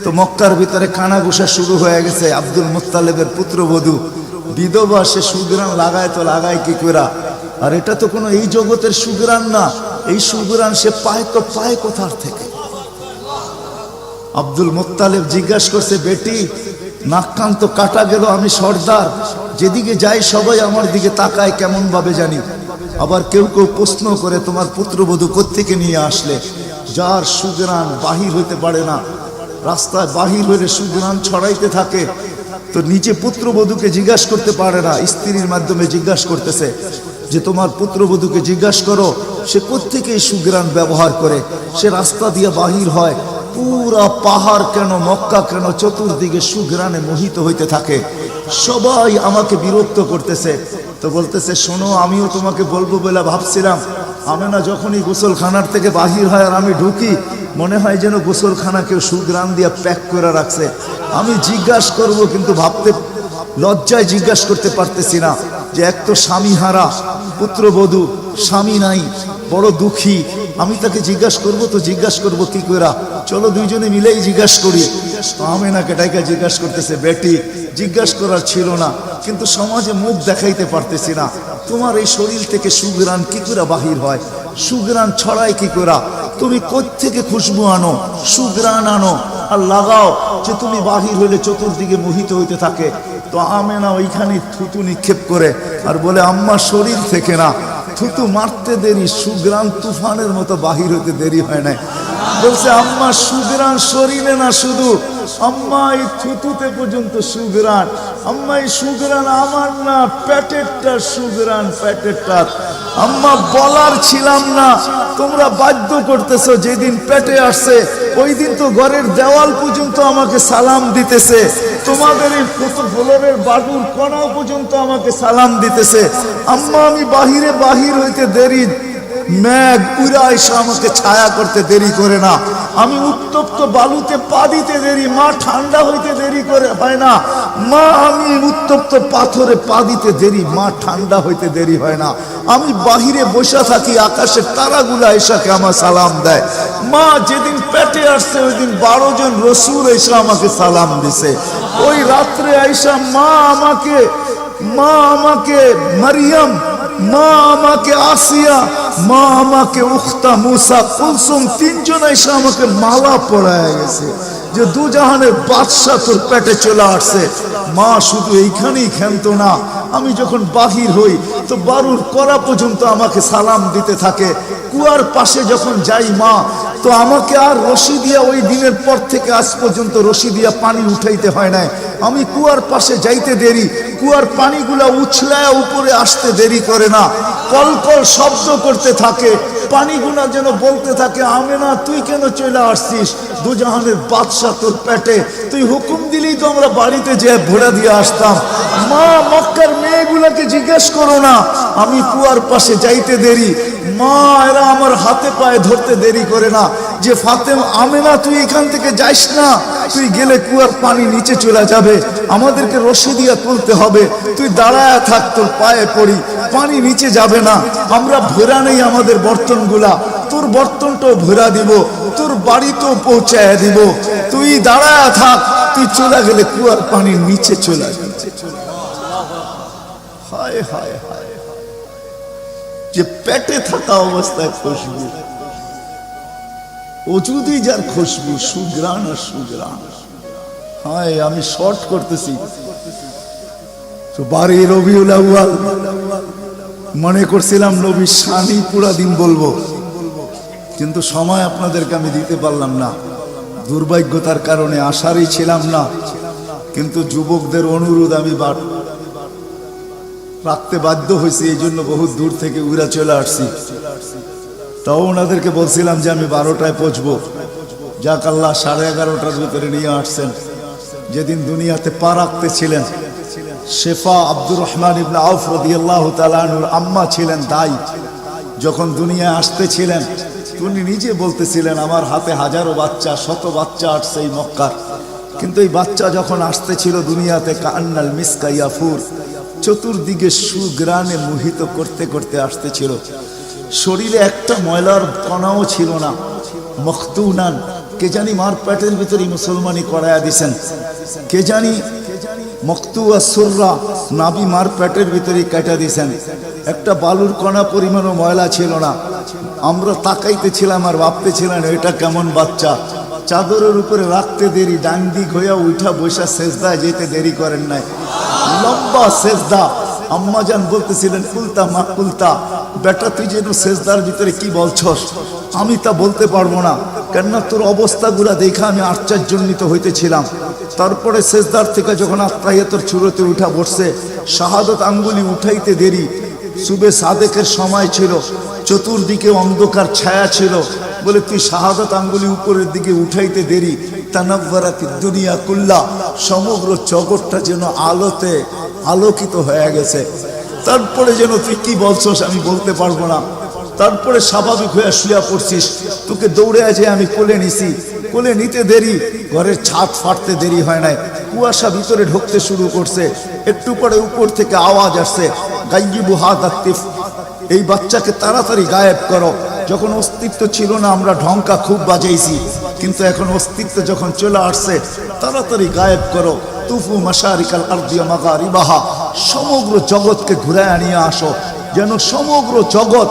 তো মক্কার ভিতরে কানাঘুষা শুরু হয়ে গেছে। আব্দুল মুত্তালিবের পুত্রবধূ বিধবা, সে সুগ্রাণ লাগায় তো লাগায় কি করে? আর এটা তো কোনো এই জগতের সুগ্রাণ না, এই সুগ্রাণ সে পায় তো পায় কোথার থেকে? আব্দুল মুত্তালিব জিজ্ঞাসা করছে, বেটি নাক কান তো কাটা গেল, আমি সর্দার, যেদিকে যাই সবাই আমার দিকে তাকায় কেমন ভাবে জানি। আবার কেউ কেউ প্রশ্ন করে, তোমার পুত্রবধূ কোত্থেকে নিয়ে আসলে? যার সুগ্রাণ বাহির হইতে পারে না, রাস্তায় বাহির হইলে সুগ্রাণ ছড়াইতে থাকে, তো নিজে পুত্রবধূকে জিজ্ঞাসা করতে পারে না, স্ত্রীর মাধ্যমে জিজ্ঞাসা করতেছে যে তোমার পুত্রবধূকে জিজ্ঞাসা করো সে কোত্থেকে এই সুগ্রাণ ব্যবহার করে। সে রাস্তা দিয়ে বাহির হয়, পুরা পাহাড় কেন, মক্কা কেন, চতুর্দিকে সুগ্রাণে মোহিত হইতে থাকে। সবাই আমাকে বিরক্ত করতেছে। তো বলতেছে, শোনো, আমিও তোমাকে বলবো বলে ভাবছিলাম। আমেনা যখনই গোসলখানার থেকে বাহির হয় আর আমি ঢুকি, মনে হয় যেন গোসলখানা কেউ সুগ্রাণ দিয়ে প্যাক করে রাখছে। আমি জিজ্ঞাসা করব, কিন্তু ভাবতে লজ্জায় জিজ্ঞাসা করতে পারতেছি না, যে এক তো স্বামী হারা পুত্রবধূ, স্বামী নাই, বড় দুঃখী, আমি তাকে জিজ্ঞাসা করব, তো জিজ্ঞাসা করব কি করে? চলো দুইজনে মিলেই জিজ্ঞাসা করি। আমেনাকে ডাইকা জিজ্ঞাসা করতেছে, বেটি জিজ্ঞাসা করার ছিল না, কিন্তু সমাজে মুখ দেখাইতে পারতেছি না, তোমার এই শরীর থেকে সুগ্রাণ কি করে বাহির হয়? সুগ্রাণ ছড়ায় কি করে? তুমি কোত্থেকে খুশবু আনো, সুগ্রাণ আনো আর লাগাও, যে তুমি বাহির হইলে চতুর্দিকে মোহিত হইতে থাকে। তো আমেনা ওইখানে থুতু নিক্ষেপ করে আর বলে, আম্মা শরীর থেকে না, থুতু মারতে দেরি, সুগ্রাণ তুফানের মতো বাহির হইতে দেরি হয় নাই। বলছে, আম্মা সুগ্রাণ শরীরে না শুধু, আম্মা এই থুতুতে পর্যন্ত সুগ্রাণ। আম্মা এই সুগ্রাণ আমার না, পেটেরটা সুগ্রাণ, পেটেরটা। আম্মা বলার ছিলাম না, তোমরা বাধ্য করতেছো। যেদিন পেটে আসছে ওই দিন তো ঘরের দেওয়াল পর্যন্ত আমাকে সালাম দিতেছে, তোমাদের এই ফ্লোরের বাটুর কোনাও পর্যন্ত আমাকে সালাম দিতেছে। আম্মা আমি বাহির হইতে দেরি, মেঘ উড়া এসে আমাকে ছায়া করতে দেরি করে না। আমি উত্তপ্ত বালুতে পা দিতে দেরি, মা ঠান্ডা হইতে দেরি করে হয় না। মা আমি উত্তপ্ত পাথরে পা দিতে দেরি, মা ঠান্ডা হইতে দেরি হয় না। আমি বাহিরে বসে থাকি, আকাশের তারাগুলা এসাকে আমার সালাম দেয়। মা যেদিন পেটে আসছে ওই দিন 12 জন রসুল এসে আমাকে সালাম দিছে। ওই রাত্রে আইসা মা আমাকে মারিয়াম, মা আমাকে আসিয়া, মা আমাকে উখতা মুসা কুলসুম, 3 জন এসে আমাকে মালা পরায় গেছে যে দুজাহানের বাদশা তোর পেটে চলে আসছে। মা শুধু এইখানেই ক্ষান্ত না, আমি যখন বাহির হই তো বারুর করা পর্যন্ত আমাকে সালাম দিতে থাকে। কুয়ার পাশে যখন যাই মা, তো আমাকে আর রশি দিয়া, ওই দিনের পর থেকে আজ পর্যন্ত রশি দিয়া পানি উঠাইতে হয় নাই। আমি কুয়ার পাশে যাইতে দেরি, কুয়ার পানিগুলা উছলায় উপরে আসতে দেরি করে না, কলকল শব্দ করতে থাকে, পানিগুলা যেন বলতে থাকে, আমেনা তুই কেন চলে আসছিস? দুজাহানের বাদশা তোর পেটে, তুই হুকুম দিলেই তো আমরা বাড়িতে যেয়ে ভোড়া দিয়ে আসতাম। মা মক্কার মেয়েগুলাকে জিজ্ঞেস করো না, আমি কুয়ার পাশে যাইতে দেরি, মা এরা আমার হাতে পায়ে ধরতে দেরি করে না, যে ফাতেমা, আমেনা তুই এখান থেকে যাইস না, তুই গেলে কুয়ার পানি নিচে চলে যাবে, আমাদেরকে রশি দিয়া তুলতে হবে, তুই দাঁড়ায় থাক, তোর পায়ে পড়ি, পানি নিচে যাবে না, আমরা ভরা নেই আমাদের বর্তনগুলা, তোর বর্তনটাও ভরা দিব, তোর বাড়িতেও পৌঁছায় দিব, তুই দাঁড়ায় থাক, তুই চলে গেলে কুয়ার পানি নিচে চলে যাবে। হায় হায় হায়, যে পেটে থাকা অবস্থায় খুশবু, অজুদি যার খুশবু, সুগ্রাণ আর সুগ্রাণ। হায়, আমি শর্ট করতেছি। তো 12 রবিউল আউয়াল মনে করছিলাম নবীর শানই পুরা দিন বলবো, কিন্তু সময় আপনাদেরকে আমি দিতে পারলাম না, দুর্ভাগ্যতার কারণে আসারই ছিলাম না। কিন্তু যুবকদের অনুরোধ আমি রাখতে বাধ্য হয়েছি, এই জন্য বহুত দূর থেকে উড়া চলে আসছি। তাও ওনাদেরকে বলছিলাম যে আমি 12টায় পৌঁছবো, যাক আল্লাহ 11:30টার ভিতরে নিয়ে আসছেন। যেদিন দুনিয়াতে পা রাখতে ছিলেন, শেফা আব্দুর রহমান ইবনে আউফ রাদিয়াল্লাহু তাআলা আনহুর আম্মা ছিলেন দাই, যখন দুনিয়ায় আসতেছিলেন তিনি নিজে বলতেছিলেন, আমার হাতে হাজারো বাচ্চা, শত বাচ্চা আসছে এই মক্কার, কিন্তু এই বাচ্চা যখন আসতেছিল দুনিয়াতে, কান্নাল মিসকা ইয়াফুর, চতুর্দিকে সুগ্রাণে মোহিত করতে করতে আসতেছিল, শরীরে একটা ময়লার কণাও ছিল না, মখতুনান, কে জানি মার পেটের ভিতরে মুসলমানি করায়া দিছেন, কে জানি মকতুয়া সুররা নাবি মার পেটের ভিতরে কাটা দিছেন। একটা বালুর কণা পরিমাণও ময়লা ছিল না। আমরা তাকাইতেছিলাম আর ভাবতেছিলাম এটা কেমন বাচ্চা। চাদরের উপরে রাখতে দেরি, ডান দিক হইয়া উঠা বৈশা সেজদায় যেতে দেরি করেন নাই, লম্বা সেজদা। আম্মাজান বলতেছিলেন কুলতা মা কুলতা, বেটা তুই যেন সেজদার ভিতরে কি বলছস, আমি তা বলতে পারবো না, কেননা তোর অবস্থাগুলা দেখা আমি আশ্চর্যান্বিত হইতেছিলাম। তারপরে সেজদার থেকে যখন আত্মাহিয়াতের চূড়াতে উঠা বসছে, শাহাদত আঙ্গুলি উঠাইতে দেরি। সুবে সাদেকের সময় ছিল, চতুর্দিকে অন্ধকার ছায়া ছিল, বলে তুই শাহাদত আঙ্গুলি উপরের দিকে উঠাইতে দেরি। তানাব্বারাতি দুনিয়া কুল্লা, সমগ্র জগৎটা যেন আলোতে আলোকিত হয়ে গেছে। তারপরে যেন তুই কি বলছস আমি বলতে পারবো না। তারপরে স্বাভাবিক হয়ে শুয়া পড়ছিস, তোকে দৌড়ে আছে আমি কোলে নিছি, কোলে নিতে দেরি, ঘরের ছাদ ফাটতে দেরি হয় নাই, কুয়াশা ভিতরে ঢুকতে শুরু করছে। একটু পরে উপর থেকে আওয়াজ আসছে, গাইয়িবু হাদা তিফ, এই বাচ্চাকে তাড়াতাড়ি গায়েব করো। যখন অস্তিত্ব ছিল না আমরা ঢঙ্কা খুব বাজাইছি, কিন্তু এখন অস্তিত্ব যখন চলে আসছে, তাড়াতাড়ি গায়েব করো। তুফু মাশারিকাল আরদি ওয়া মাগারিবাহা, সমগ্র জগৎকে ঘুরায় নিয়ে আসো, যেন সমগ্র জগৎ,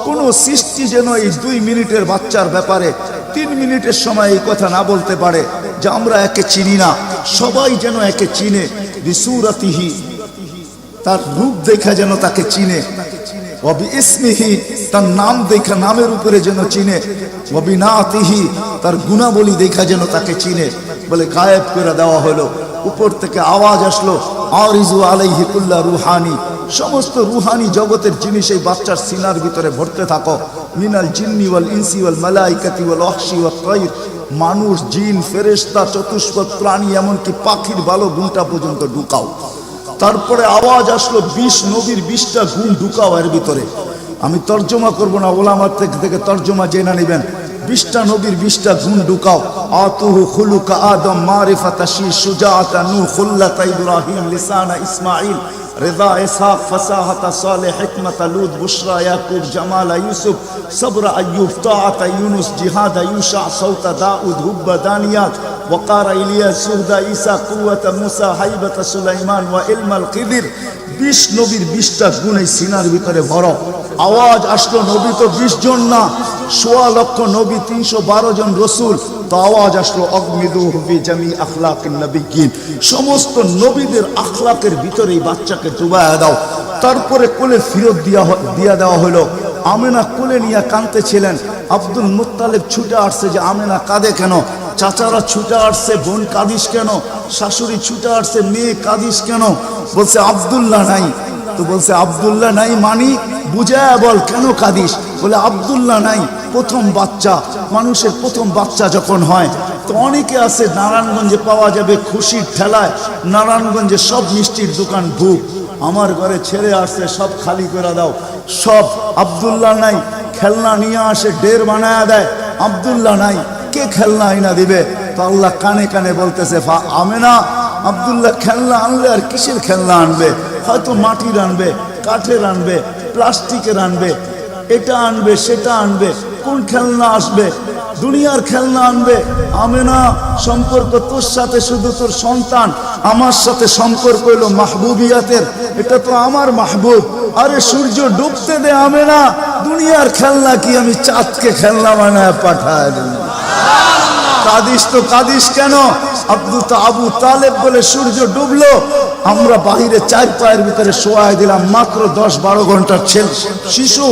কোন সৃষ্টি যেন এই 2 মিনিটের বাচ্চার ব্যাপারে 3 মিনিটের সময় এই কথা না বলতে পারে যে আমরা একে চিনি না। সবাই যেন একে চিনে, বিসুরাতিহি, তার রূপ দেখা যেন তাকে চিনে, ওয়াবি ইসমিহি, তার নাম দেখা নামের উপরে যেন চিনে, ওয়াবি নাতিহি, তার গুণাবলী দেখা যেন তাকে চিনে। বলে গায়েব করে দেওয়া হলো। উপর থেকে আওয়াজ আসলো, আরিজু আলাইহি কুল্লা রুহানি, সমস্ত রুহানি জগতের জিনিস এই বাচ্চার সিনার ভিতরে ভরতে থাকো। মিনাল জিন্নি ওয়াল ইনসি ওয়াল মালাইকাতি ওয়াল ওয়াহশি ওয়াত তাইর, মানুষ, জিন, ফেরেশতা, চতুষ্পদ প্রাণী, এমনকি পাখির ভালো গুণটা পর্যন্ত ঢুকাও। তারপরে আওয়াজ আসলো 20 নবীর 20টা গুণ ঢুকাও এর ভিতরে। আমি তর্জমা করব না, ওলামার থেকে তর্জমা জেনে নেবেন। 20টা নবীর 20টা গুণ ঢুকাও। আতুহু খুলুকা আদম, মারিফাতা শি, সুজাআতা নূহ, খুল্লাতা ইব্রাহিম, লিসানা ইসমাঈল, রিদা ইসহাক, ফাসাহাতা সালেহ, হিকমাতা লূত, বুশরা ইয়াকুব, জামালা ইউসুফ, সবরা আইয়ুব, তাআতা ইউনুস, জিহাদা ইউশা, সাউতা দাউদ, হুব্বা দানিয়াত, ওয়াকারা ইলিয়াস, সুহদা ঈসা, কুওয়াতা মুসা, হাইবাতা সুলাইমান, ওয়া ইলমাল খিদির। 20 নবীর 20টা গুণ এই সিনার ভিতরে ভরো। আওয়াজ আসলো, নবী তো 20 জন না, 1.25 লক্ষ নবী, 312 জন রসুল। তো আওয়াজ আসলো, অগমিদুহু ফি জামি আখলাকিন নবিয়্যিন, সমস্ত নবীদের আখলাকের ভিতরে এই বাচ্চাকে ডুবায়া দাও। তারপরে কোলে ফিরত দিয়া দেওয়া হলো। আমেনা কোলে নিয়ে কাঁদতেছিলেন। আব্দুল মুত্তালিব ছুটে আসছে যে আমেনা কাঁদে কেন? চাচারা ছুটে আসছে, বোন কাঁদিস কেন? শাশুড়ি ছুটে আসছে, মেয়ে কাঁদিস কেন? বলছে আব্দুল্লাহ নাই। তো বলছে আব্দুল্লাহ নাই মানি বুঝায় বল, কেন কাঁদিস? বলে আব্দুল্লাহ নাই, প্রথম বাচ্চা, মানুষের প্রথম বাচ্চা যখন হয় তো অনেকে আছে নারায়ণগঞ্জে পাওয়া যাবে খুশির ঠেলায়, নারায়ণগঞ্জে সব মিষ্টির দোকান বুক, আমার ঘরে ছেড়ে আসছে, সব খালি করে দাও, সব। আব্দুল্লাহ নাই, খেলনা নিয়ে আসে, ডের বানায় দেয়, আব্দুল্লাহ নাই, কে খেলনা আইনা দিবে? তো আল্লাহ কানে কানে বলতেছে, আমেনা আব্দুল্লাহ খেলনা আনলে আর কিসের খেলনা আনবে? হয়তো মাটির আনবে, কাঠের আনবে, প্লাস্টিকের আনবে, এটা আনবে, সেটা আনবে, কোন খেলনা আসবে? দুনিয়ার খেলনা আনবে। আমেনা, সম্পর্ক তোর সাথে শুধু তোর সন্তান, আমার সাথে সম্পর্ক হইল মাহবুবিয়াতের, এটা তো আমার মাহবুব। আরে সূর্য ডুবতে দে আমেনা, দুনিয়ার খেলনা কি আমি চাঁদকে খেলনা বানায় পাঠায় দিই? কাদিস তো কাদিস কেন? আবু তালেব বলে সূর্য ডুবলো, আমরা বাহিরে 4 পায়ের ভিতরে শোয়াই দিলাম, মাত্র 10-12 ঘন্টার শিশু।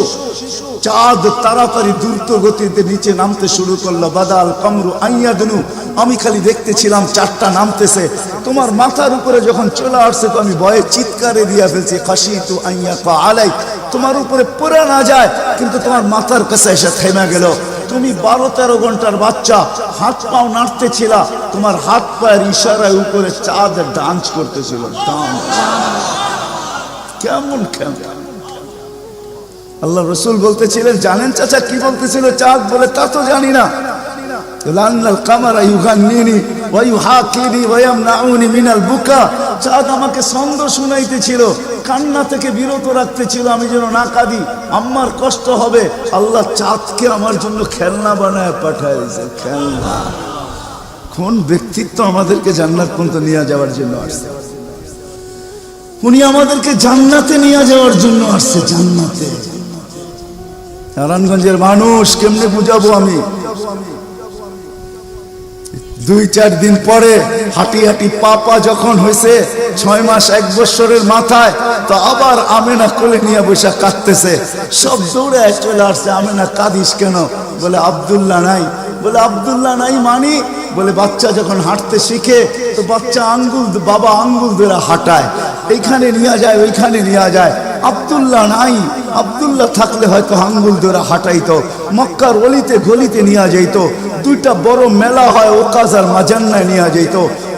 চাঁদ তাড়াতাড়ি দ্রুত গতিতে নিচে নামতে শুরু করলো। বাদাল কামরু আইয়াদনু, আমি খালি দেখতেছিলাম চাঁদটা নামতেছে। তোমার মাথার উপরে যখন চলে আসছে তো আমি ভয়ে চিৎকারে দিয়া ফেলছি, খাশিতু আইয়াকা আলাই, তোমার উপরে পড়ে না যায়, কিন্তু তোমার মাথার কাছে এসে থেমে গেল। তুমি 12-13 ঘন্টার বাচ্চা, হাত পাও নাড়তেছিল, তোমার হাত পায়ের ইশারায় উপরে চাঁদ ডান্স করতেছিল। কেমন কেমন আল্লাহ রসুল বলতেছিলেন, জানেন চাচা কি বলতেছিল চাঁদ? বলে তা তো জানি না। লান্নাল কামারা ইউগান্নিনি ওয়া ইউহাকিনি ওয়া ইয়ামনাউনি মিনাল বুকা। চাঁদ আমাকে ছন্দ শুনাইতেছিল, কান্না থেকে বিরত রাখতেছিল, আমি যেন না কাঁদি, আমার কষ্ট হবে। আল্লাহ চাঁদকে আমার জন্য খেলনা বানায় পাঠাইছে, খেলনা। কোন ব্যক্তিত্ব আমাদেরকে জান্নাত পর্যন্ত নিয়ে যাওয়ার জন্য আসছে? উনি আমাদেরকে জান্নাতে নিয়ে যাওয়ার জন্য আসছে, জান্নাতে। নারায়ণগঞ্জের মানুষ কেমনে বুঝাবো আমি? 2-4 দিন পরে হাঁটি হাঁটি পাপা যখন হয়েছে 6 মাস 1 বছরের মাথায়, তো আবার আমেনা কোলে নিয়ে বসে কাঁদতেছে। সব দৌড়ে চলে আসছে, আমেনা কাঁদিস কেন? বলে আব্দুল্লাহ নাই। বলে আব্দুল্লাহ নাই মানি? বলে বাচ্চা যখন হাঁটতে শিখে তো বাচ্চা আঙ্গুল, বাবা আঙ্গুল ধরে হাঁটায়, এইখানে নিয়ে যায় ওইখানে নিয়ে যায়। আব্দুল্লাহ নাই, আব্দুল্লাহ থাকলে হয়তো আঙ্গুল ধরে হাঁটাইতো, মক্কার অলিতে গলিতে নিয়ে যাইত, 2টা বড় মেলা হয় ওকাজ আর মাজান্নায় নিয়ে যাইত,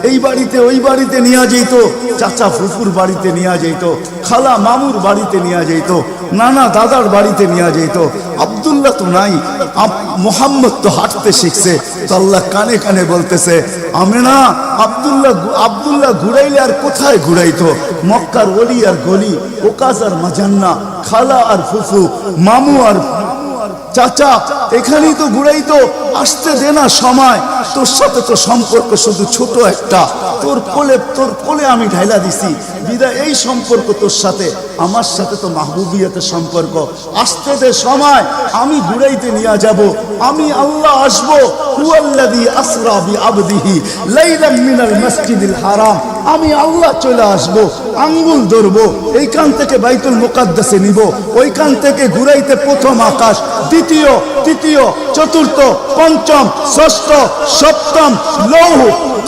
এই বাড়িতে ওই বাড়িতে নিয়ে যাইত, চাচা ফুফুর বাড়িতে নিয়ে যাইত, খালা মামুর বাড়িতে নিয়ে যাইত, নানা দাদার বাড়িতে নিয়ে যাইত। আব্দুল্লাহ তো নাই, মোহাম্মদ তো হাঁটতে শিখছে। তো আল্লাহ কানে কানে বলতেছে, আমেনা আব্দুল্লাহ ঘুরাইলে আর কোথায় ঘুরাইতো? মক্কার অলি আর গলি, ওকাজ আর মাজান্না, খালা আর ফুফু, মামু আর চাচা, এখানেই তো ঘুরাইতো। আসতে দে না সময়, তোর সাথে তো সম্পর্ক শুধু ছোট একটা, তোর কোলে আমি ঢাইলা দিছি বিদায়। এই সম্পর্ক তোর সাথে, আমার সাথে তো মাহবুবিয়াতের সম্পর্ক। আসতে দে সময়, আমি ঘুরাইতে নিয়ে যাব, আমি আল্লাহ আসবো। হুয়াল্লাযী আসরা বিআবদিহি লাইলাম মিনাল মাসজিদিল হারাম, আমি আল্লাহ চলে আসবো, আঙ্গুল ধরবো, এইখান থেকে বাইতুল মুকাদ্দাসে নিব, ওইখান থেকে ঘুরাইতে প্রথম আকাশ, দ্বিতীয়, তৃতীয়, চতুর্থ, পঞ্চম, ষষ্ঠ, সপ্তম, লৌহ,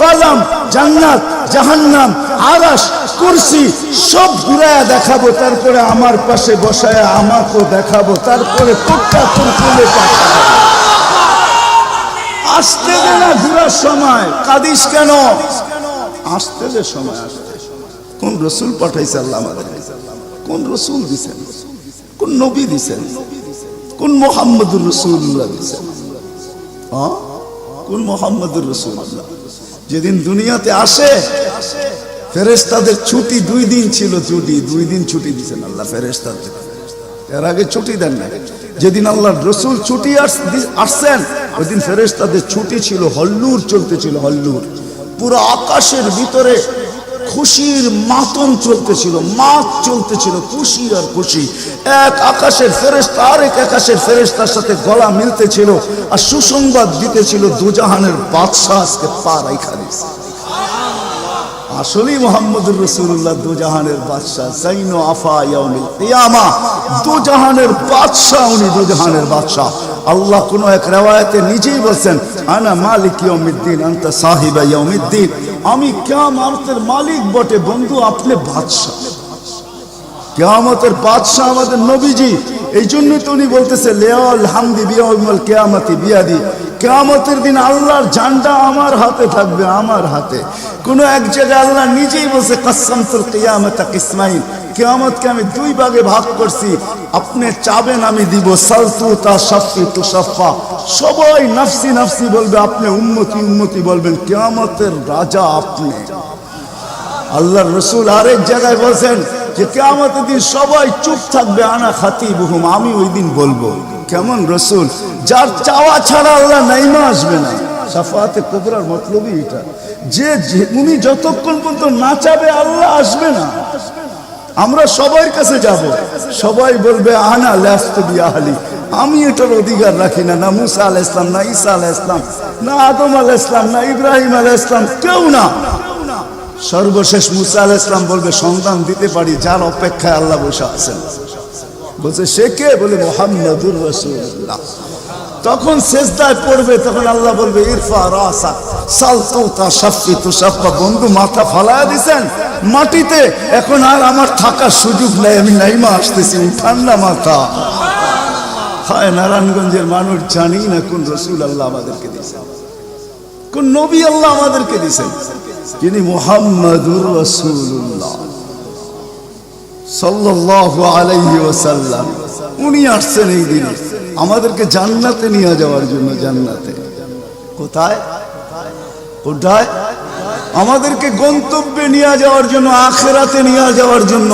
কলম, জান্নাত, জাহান্নাম, আরশ, কুরসি সব ঘুরায়া দেখাবো। তারপরে আমার পাশে বসায় আমাকেও দেখাবো, তারপরে তোরটা তোর কোলে পাঠাবো। আসতে দে না ঘুরার সময়, কাঁদিস কেন? আসতে দে সময়, আসতে। কোন রসুল পাঠাইছে আল্লাহ আমাদের? কোন রসুল দিছেন? কোন নবী দিছেন? কোন মুহাম্মদুর রাসূলুল্লাহ দিছেন? কোন মুহাম্মদুর রাসূলুল্লাহ? যেদিন দুনিয়াতে আসে ফেরেশতাদের ছুটি 2 দিন ছিল, 2 দিন ছুটি দিছেন আল্লাহ ফেরেশতাদের। এর আগে ছুটি দেন না। যেদিন আল্লাহর রাসূল ছুটি আসছেন ওই দিন ফেরেশতাদের ছুটি ছিল, হল্লুর চলতেছিল, হল্লুর। পুরো আকাশের ভিতরে খুশির মাতম চলতেছিল, মাত চলতেছিল, খুশি আর খুশি। এক আকাশের ফেরেশতা আরেক আকাশের ফেরেশতার সাথে গলা মিলতেছিল আর সুসংবাদ দিতেছিল, দুজাহানের বাদশাহ আজকে পা রাইখা দিয়েছে। আসলেই মুহাম্মদুর রাসূলুল্লাহ দুজাহানের বাদশাহ, জাইনু আফা ইয়াউমিল কিয়ামা, দুজাহানের বাদশাহ, উনি দুজাহানের বাদশাহ। আল্লাহ কোন এক riwayate নিজেই বলেন, আনা মালিক ইয়াউমিদ্দিন আনতা সাহিবা ইয়াউমিদ্দিন, আমি কিয়ামতের মালিক বটে বন্ধু, আপনি বাদশাহ। কিয়ামতের বাদশাহ আমাদের নবীজি। এই জন্য তো উনি বলতেছে লিয়াল হামদি বিয়াউমিল কিয়ামতি বিয়াদি, কিয়ামতের দিন আল্লাহর ঝান্ডা আমার হাতে থাকবে, আমার হাতে। কোন এক জায়গায় আল্লাহ নিজেই বলছে কাসসামতুল কিয়ামাতা কিসমাইন, কিয়ামতকে আমি 2 ভাগে ভাগ করছি, আপনি চাবেন আমি দিব, সালতু তা শাফি তু শাফা, সবাই নফসি নফসি বলবে, আপনি উম্মতি উম্মতি বলবেন, কিয়ামতের রাজা আপনি। আল্লাহর রাসূল আরেক জায়গায় বলেন যে কিয়ামতের দিন সবাই চুপ থাকবে, আনা খাতিবুহুম, আমি ওই দিন বলবো। কেমন রাসূল? যার চাওয়া ছাড়া আল্লাহ নাইমা আসবে না। শাফাআতে কুবরার মতলবই এটা, যে উনি যতক্ষণ পর্যন্ত না চাবে আল্লাহ আসবে না। আমরা সবার কাছে যাব, সবাই বলবে আনা লাস্তু বিআহলি, আমি এটার অধিকার রাখি না। না মুসা আলাইহিস সালাম, না ঈসা আলাইহিস সালাম, না আদম আলাইহিস সালাম, না ইব্রাহিম আলাইহিস সালাম, কেউ না। সর্বশেষ মুসা আলাইহিস সালাম বলবে সন্তান দিতে পারি, যার অপেক্ষায় আল্লাহ বসে আছেন। বলছে সে কে? বলে মুহাম্মদুর রাসূলুল্লাহ। তখন সেজদায় পড়বে, তখন আল্লাহ বলবে ইরফা রাসা সালতু তা শাফি তু শাফা, বন্ধু মাথা ফালায়া দিছেন মাটিতে, এখন আর আমার থাকার সুযোগ নাই, আমি নাইমা আসতেছি, ঠান্ডা মাথা। হায় নারায়ণগঞ্জের মানুষ জানি না কোন রাসূল আল্লাহ আমাদেরকে দিয়েছেন, কোন নবী আল্লাহ আমাদেরকে দিয়েছেন, যিনি মুহাম্মদুর রাসূলুল্লাহ সাল্লাল্লাহু আলাইহি ওয়াসাল্লাম। উনি আসছেন এই দিনে আমাদেরকে জান্নাতে নিয়ে যাওয়ার জন্য, জান্নাতে। কোথায় কোথায়? আমাদেরকে গন্তব্যে নিয়ে যাওয়ার জন্য, আখিরাতে নিয়ে যাওয়ার জন্য,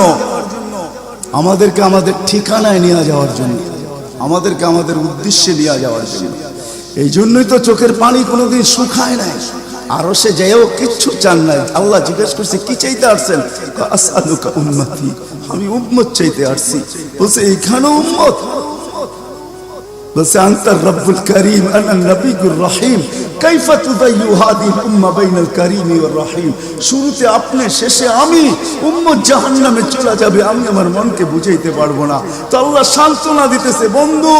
আমাদেরকে আমাদের ঠিকানায় নিয়ে যাওয়ার জন্য, আমাদেরকে আমাদের উদ্দেশ্যে নিয়ে যাওয়ার জন্য। এই জন্যই তো চোখের পানি কোনোদিন শুকায় নাই। আরো সে যেও কিচ্ছু চান নাই। আল্লাহ জিজ্ঞেস করছে কি চাইতে আসছেন? আসআলুকা উম্মতি, আমি উম্মত চাইতে আসছি। বলছে এইখানে উম্মত? বলছে আনতার রব্বুল করিম আনা নবিয়ুর রহিম কাইফা তুদাইয়ু হাদিহিল উম্মাহ বাইনাল কারীমি ওয়ার রহিম। শুরুতে আপনি, শেষে আমি, উম্মত জাহান্নামে চলে যাবে, আমি আমার মনকে বুঝাইতে পারবো না। তো আল্লাহ সান্ত্বনা দিতেছে, বন্ধু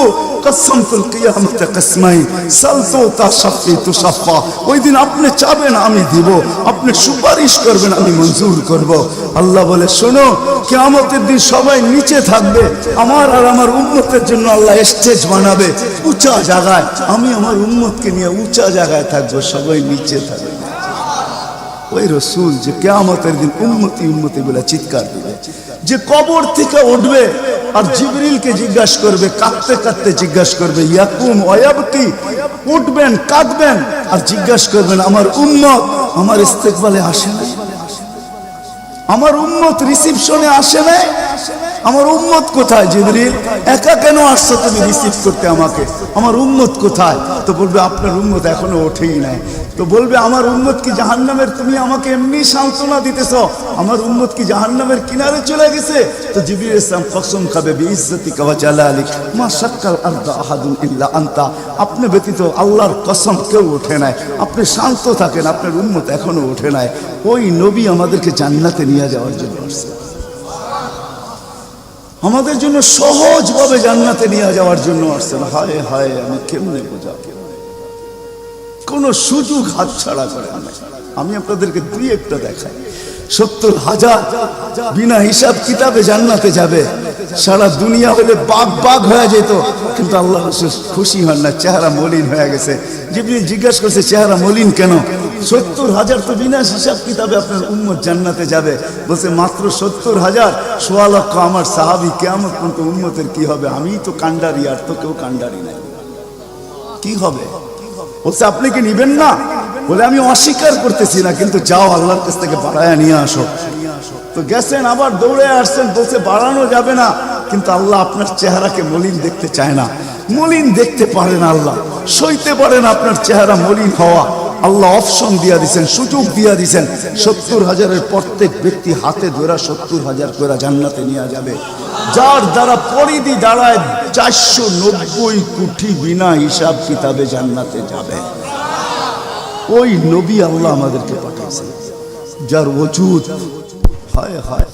কসমতুল কিয়ামতে কসমাই সালতু তাশাফি তুশাফা। ওই দিন আপনি চাবেন আমি দিব, আপনি সুপারিশ করবেন আমি মঞ্জুর করব। আল্লাহ বলে শোনো, কিয়ামতের দিন সবাই নিচে থাকবে, আমার আর আমার উম্মতের জন্য আল্লাহ স্টেজ বানাবে উঁচা জায়গায়। আমি আমার উম্মতকে নিয়ে উঁচা জায়গায় থাকবো, সবাই নিচে থাকবে। ওই রসুল যে কিয়ামতের দিন উম্মতি উম্মতি বলে চিৎকার দিবে, যে কবর থেকে উঠবে আর জিবরিলকে জিজ্ঞাসা করবে, কাঁদতে কাঁদতে জিজ্ঞাসা করবে, ইয়াকুম ওয়ায়াবকি, উঠবেন কাঁদবেন আর জিজ্ঞাসা করবেন আমার উম্মত আমার ইস্তেকবালে আসে না, আমার উম্মত রিসিপশনে আসে না, আমার উম্মত কোথায়? জিবরিল একা কেন আসছো তুমি রিসিভ করতে আমাকে? আমার উম্মত কোথায়? তো বলবে আপনার উম্মত এখনো ওঠেই নাই। তো বলবে আমার উম্মত কি জাহান্নামের? তুমি আমাকে এমনি সান্ত্বনা দিতেছো, আমার উম্মত কি জাহান্নামের কিনারে চলে গেছে? তো জিবরিল ইসলাম কসম খাবে বিইজ্জতিকা ওয়া জালালিক মা শাক্কাল আরদা আহাদুন ইল্লা আনতা, আপনি ব্যতীত আল্লাহর কসম কেউ ওঠে নাই। আপনি শান্ত থাকেন, আপনার উম্মত এখনো ওঠে নাই। ওই নবী আমাদেরকে জান্নাতে নিয়ে যাওয়ার জন্য আসছে, আমাদের জন্য সহজভাবে জান্নাতে নিয়ে যাওয়ার জন্য আসছেন। হায় হায়, আমি কেমনে বোঝাবো? কোন সুযোগ হাতছাড়া করে না। আমি আপনাদেরকে দুই একটা দেখাই। 70,000 বিনা হিসাব কিতাবে জান্নাতে যাবে। সারা দুনিয়া হলে বাগ বাগ হয়ে যেত, কিন্তু আল্লাহ রাসূল খুশি হন না, চেহারা মলিন হয়ে গেছে। জিবরিল জিজ্ঞাসা করছে চেহারা মলিন কেন? 70,000 তো বিনা হিসাব কিতাবে আপনার উম্মত জান্নাতে যাবে। বলছে মাত্র 70,000, 1.25 লক্ষ আমার সাহাবী, কিয়ামত পর্যন্ত উম্মতের কি হবে? আমিই তো কান্ডারি, আর তো কেউ কান্ডারি নাই, কি হবে? বলছে আপনি কি নিবেন না? বলে আমি অস্বীকার করতেছি না, কিন্তু যাও আল্লাহর কাছ থেকে বাড়ায়া নিয়ে আসো। তো গেছেন, আবার দৌড়ে আসছেন, বলছে বাড়ানো যাবে না, কিন্তু আল্লাহ আপনার চেহারাকে মলিন দেখতে চায় না, মলিন দেখতে পারেন আল্লাহ, সইতে পারেন আপনার চেহারা মলিন হওয়া। আল্লাহ অপশন দিয়া দিছেন, সুযোগ দিয়া দিছেন। 70,000-এর প্রত্যেক ব্যক্তি হাতে ধরা 70,000 করে জান্নাতে নিয়ে যাবে, যার দ্বারা পরিধি দাঁড়ায় 490 কোটি বিনা হিসাব কিতাবে জান্নাতে যাবে। ওই নবী আল্লাহ আমাদেরকে পাঠাইছেন, যার ওজুদ হায় হায়,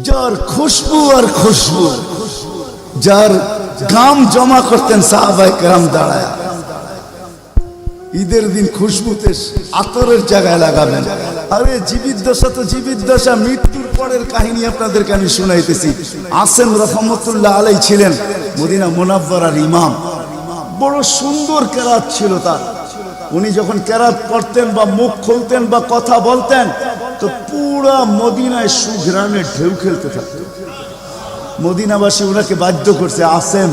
যার খুশবু আর খুশবু, যার গাম জমা করতেন সাহাবায়ে কেরাম দাঁড়ায়। ঈদের দিন খুশবুতে আতরের জায়গায় লাগাবেন। আরে জীবিত দশা তো জীবিত দশা, মৃত্যুর পরের কাহিনী আপনাদেরকে আমি শুনাইতেছি। আসেম রহমতুল্লাহ আলাই ছিলেন মদিনা মুনাওয়ারার ইমাম, বড় সুন্দর কেরাত ছিল তার। উনি যখন কেরাত পড়তেন বা মুখ খুলতেন বা কথা বলতেন, তো পুরা মদিনায় সুঘ্রাণে ঢেউ খেলতে থাকত। মদিনাবাসী ওনাকে বাধ্য করছে, আসেম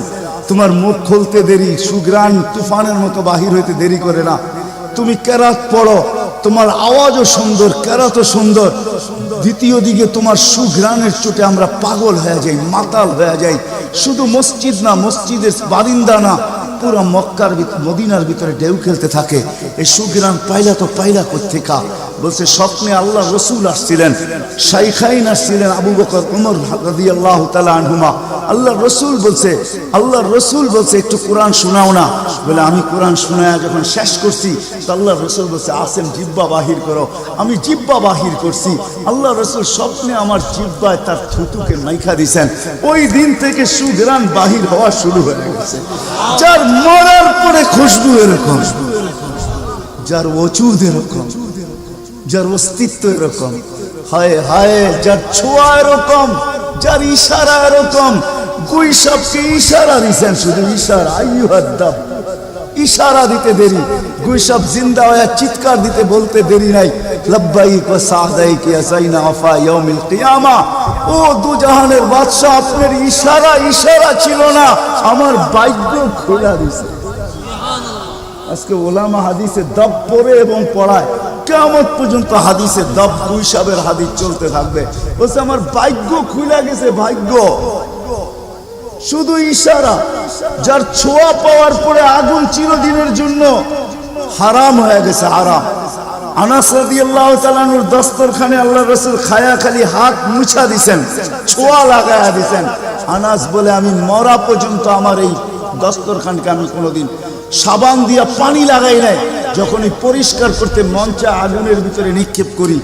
তোমার মুখ খুলতে দেরি, সুঘ্রাণ তুফানের মতো বাহির হইতে দেরি করে না, তুমি কেরাত পড়ো, তোমার আওয়াজও সুন্দর, কেরাতও সুন্দর, দ্বিতীয় দিকে তোমার সুঘ্রাণের চোটে আমরা পাগল হয়ে যাই, মাতাল হয়ে যাই। শুধু মসজিদ না, মসজিদের বারিন্দা না, পুরা মক্কার মদিনার ভিতরে ঢেউ খেলতে থাকে। এই সুঘ্রাণ পাইলা তো পাইলা কোত্থেকা? বলছে স্বপ্নে আল্লাহ রসুল আসছিলেন, শাইখাইন আসছিলেন, আবু বকর ওমর রাদিয়াল্লাহু তাআলা আনহুমা। আল্লাহ রসুল বলছে একটু কোরআন শোনাও না। বলে আমি কোরআন শোনায়া যখন শেষ করছি, তো আল্লাহ রসুল বলছে আসেম জিব্বা বাহির করো। আমি জিব্বা বাহির করছি, আল্লাহ রসুল স্বপ্নে আমার জিব্বায় তার থুতুকে মাইখা দিছেন। ওই দিন থেকে সুঘ্রাণ বাহির হওয়া শুরু হয়ে গেছে। যার মরার পরে খুশবু এরকম, যার ওজুদ এরকম, যার অস্তিত্ব এরকম, হায় হায়, যার ছোঁয়া এরকম, যার ইশারা এরকম। গুইসাবকে ইশারা দিছেন, শুধু ইশারা, আইয়ুহাদ্দাব, ইশারা দিতে দেরি। গুইসাব জিন্দা হয়ে চিৎকার দিতে বলতে দেরি নাই, লাব্বাইক ওয়া সাদাইক ইয়া যাইনা আফা ইয়াউমিল কিয়ামা। ও দুজাহানের বাদশা, আপনার ইশারা ছিল না, আমার ভাগ্য খোলা দিছে। আজকে ওলামা হাদিসে দব পড়ে এবং পড়ায়, কিয়ামত পর্যন্ত হাদিসে দব হিসাবের হাদিস চলতে থাকবে। বলছে আমার ভাগ্য খুলে গেছে, ভাগ্য শুধু ইশারা। যার ছোঁয়া পাওয়ার পরে আগুন চিরদিনের জন্য হারাম হয়ে গেছে, হারাম। আনাস রাদিয়াল্লাহু তাআলা আনহুর দস্তরখানে আল্লাহর রাসূল খায়া খালি হাত মুছা দিবেন, ছোঁয়া লাগায়া দিবেন। আনাস বলে আমি মরা পর্যন্ত আমার এই দস্তরখানকে আমি কোনোদিন সাবান দিয়া পানি লাগাই নাই। যখনই পরিষ্কার করতে মঞ্চে আগুনের ভিতরে নিক্ষেপ করি,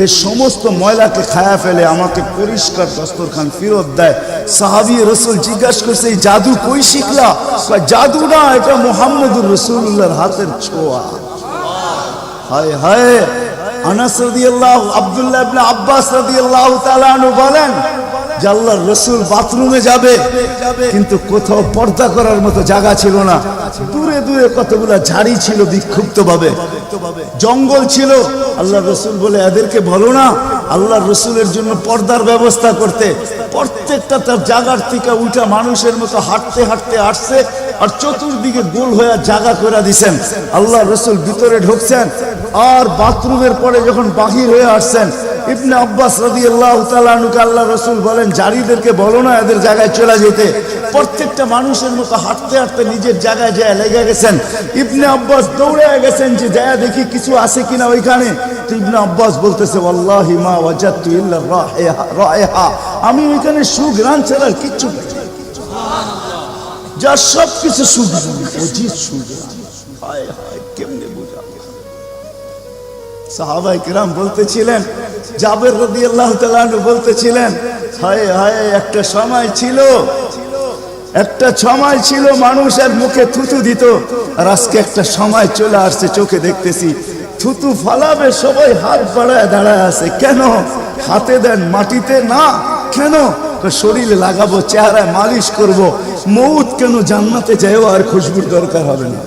এই সমস্ত ময়লাকে খায়া ফেলে, আমাকে পরিষ্কার দস্তরখান ফেরত দেয়। সাহাবী রাসূল জিজ্ঞাসা করছে এই জাদু কই শিখলা? জাদু না, এটা মুহাম্মদুর রাসূলুল্লাহর হাতের ছোঁয়া। হায় হায়। আনাস রাদিয়াল্লাহু, আব্দুল্লাহ ইবনে আব্বাস রাদিয়াল্লাহু তাআলা আনহু বলেন যে আল্লাহর রাসূল বাথরুমে যাবে, কিন্তু কোথাও পর্দা করার মতো জায়গা ছিল না। দূরে দূরে কতগুলা ঝাড়ি ছিল, বিক্ষুব্ধ ভাবে জঙ্গল ছিল। আল্লাহর রাসূল বলে এদেরকে বলো না আল্লাহর রাসূলের জন্য পর্দার ব্যবস্থা করতে। প্রত্যেকটা তার জায়গার থেকে উঠা মানুষের মতো হাঁটতে হাঁটতে আসছে, আর চতুর্দিকে গোল হয়ে জায়গা করে দিছেন। আল্লাহর রাসূল ভিতরে ঢুকছেন, আর বাথরুমের পরে যখন বাহির হয়ে আসছেন, ইবনে আব্বাস রাদিয়াল্লাহু তাআলা আনহুকে আল্লাহর রাসূল বলেন জারিদেরকে বলো না এদের জায়গায় চলে যেতে। প্রত্যেকটা মানুষের মতো হাঁটতে হাঁটতে নিজের জায়গায় যায় লেগে গেছেন। ইবনে আব্বাস দৌড়ে গেছেন যে যায় দেখি কিছু আছে কিনা ওইখানে। তো ইবনে আব্বাস বলতেছে ওয়াল্লাহি মা ওয়াজাদতু ইল্লা রাইহা, আমি ওইখানে সুঘ্রাণ ছাড়া কিচ্ছু পাই না। যা সব কিছু সুঘ্রাণ, অজিত সুঘ্রাণ। হায় হায়, কেমনে বোঝাবো? সাহাবায়ে কেরাম বলতেছিলেন, জাবের রাদিয়াল্লাহু তাআলা আনহু বলতেছিলেন হায় হায়, একটা সময় ছিল মানুষের মুখে থুতু দিত, আর আজকে একটা সময় চলে আসছে চোখে দেখতেছি থুতু ফালাবে সবাই হাত বাড়ায় দাঁড়ায় আছে। কেন? হাতে দেন মাটিতে না, কেন? শরীরে লাগাবো, চেহারায় মালিশ করব। মউত কেন? জান্নাতে যাইও আর খুশবুর দরকার হবে না।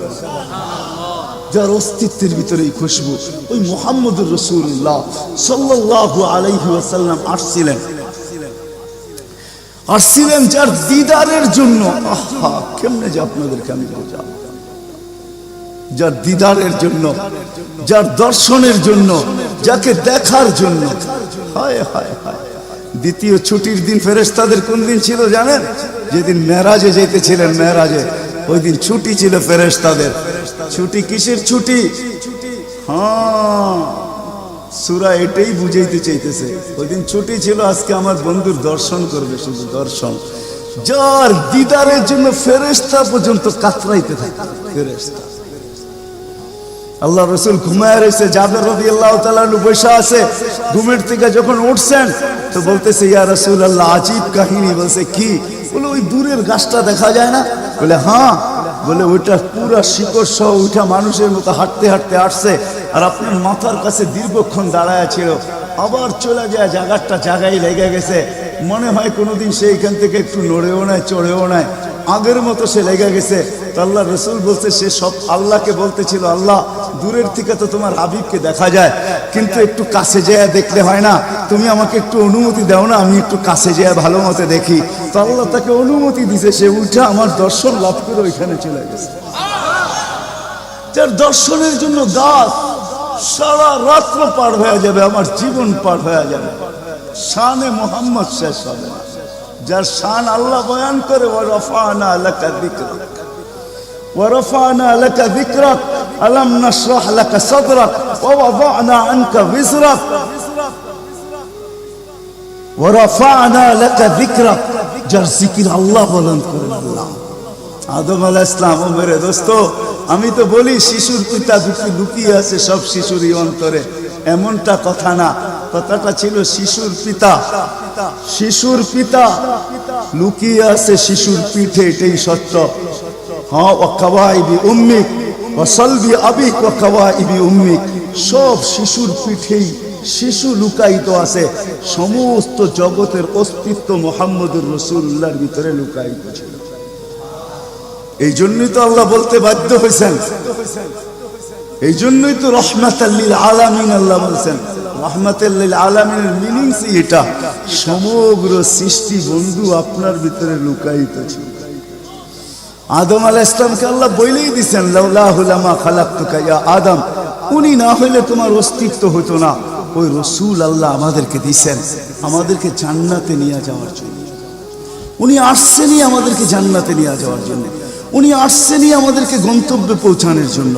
যার অস্তিত্বের ভিতরে এই খুশবু, ওই মুহাম্মদুর রাসূলুল্লাহ সাল্লাল্লাহু আলাইহি ওয়াসাল্লাম আসছিলেন যার দিদারের জন্য। আহা, কেমনে যে আপনাদেরকে আমি বোঝাবো? যার দিদারের জন্য, যার দর্শনের জন্য, যাকে দেখার জন্য। হায় হায় হায়। দ্বিতীয় ছুটির দিন ফেরেশতাদের কোন দিন ছিল জানেন? যেদিন মেরাজে যেতেছিলেন, মেরাজে ওই দিন ছুটি ছিল ফেরেশতাদের। ছুটি কিসের ছুটি? হ্যাঁ, সূরা এটাই বুঝাইতে চাইতেছে। ওই দিন ছুটি ছিল, আজকে আমার বন্ধুর দর্শন করবে, শুধু দর্শন। যার দিদারের জন্য ফেরেশতা পর্যন্ত কাতরাইতে থাকে। ফেরেশতা, আল্লাহ রাসূল ঘুমায় রয়েছে, জাবের রাদিয়াল্লাহু তাআলা আনহু বসে আছে। ঘুমের থেকে যখন উঠছেন তো বলতেছে ইয়া রাসূলুল্লাহ, আজীব কাহিনী। বলছে কি? বলে ওই দূরের গাছটা দেখা যায় না? বলে হ্যাঁ। বলে ওইটা পুরা শিকড় সহ উঠা মানুষের মতো হাঁটতে হাঁটতে আসছে, আর আপনার মাথার কাছে দীর্ঘক্ষণ দাঁড়ায় ছিল, আবার চলে যায়, জায়গাটা জায়গায় লেগে গেছে। মনে হয় কোনোদিন সে এখান থেকে একটু নড়েও নাই, চড়েও নাই, আগের মতো সে লেগে গেছে। তো আল্লাহ রাসূল বলছে সে সব আল্লাহকে বলতেছিল, আল্লাহ দূরের থেকে তো তোমার হাবিবকে দেখা যায়, কিন্তু একটু কাছে যেয়ে দেখলে হয় না? তুমি আমাকে একটু অনুমতি দাও না, আমি একটু কাছে যেয়ে ভালো মতো দেখি। তো আল্লাহ তাকে অনুমতি দিছে, সে উঠে আমার দর্শন লাভ করে ওইখানে চলে গেছে। যার দর্শনের জন্য গাছ সারা রাত্র পার হয়ে যাবে, আমার জীবন পার হয়ে যাবে, শানে মুহাম্মদ শেষ হবে না। যার শান আল্লাহ বয়ান করে ওয়ারফানা লাকা যিকরাক, ওয়ারফানা লাকা যিকরাক, আলাম নাশরাহ লাকা সাদরাক, ওয়া ওয়াদানা আনকা বিজরাক, ওয়ারফানা লাকা যিকরাক। যার জিকির আল্লাহ বলেন করেন আল্লাহ। আদম আলাইহিস সালাম, ও মেরে দোস্ত, আমি তো বলি শিশুর পিতা লুকিয়ে আছে সব শিশুরই অন্তরে, এমনটা কথা না। কথাটা ছিল শিশুর পিতা, শিশুর পিতা লুকিয়ে আছে শিশুর পিঠে, এটাই সত্য। হ্যাঁ, ওয়া কাওয়াইবি উম্মিক ওয়া সালবি আবিক ওয়া কাওয়াইবি উম্মিক, সব শিশুর পিঠেই শিশু লুকায়িত আছে। সমস্ত জগতের অস্তিত্ব মুহাম্মদুর রাসূলুল্লাহর ভিতরে লুকায়িত ছিল। এই জন্যই তো আল্লাহ বলতে বাধ্য হয়েছেন, এই জন্যই তো রহমাতাল লিল আলামিন আল্লাহ বলছেন। রহমাতাল লিল আলামিনের মিনিংস এটা, সমগ্র সৃষ্টি বন্ধু আপনার ভিতরে লুকায়িত ছিল। আদম আলাইহিস সালামকে আল্লাহ বলেই দিয়েছেন লাউলাহু লামা খালাকতুকা ইয়া আদম, উনি না হইলে তোমার অস্তিত্ব হতো না। ওই রসুল আল্লাহ আমাদেরকে দিয়েছেন আমাদেরকে জান্নাতে নিয়ে যাওয়ার জন্য। উনি আসছেনই আমাদেরকে জান্নাতে নিয়ে যাওয়ার জন্য, উনি আসছেনই আমাদেরকে গন্তব্যে পৌঁছানোর জন্য,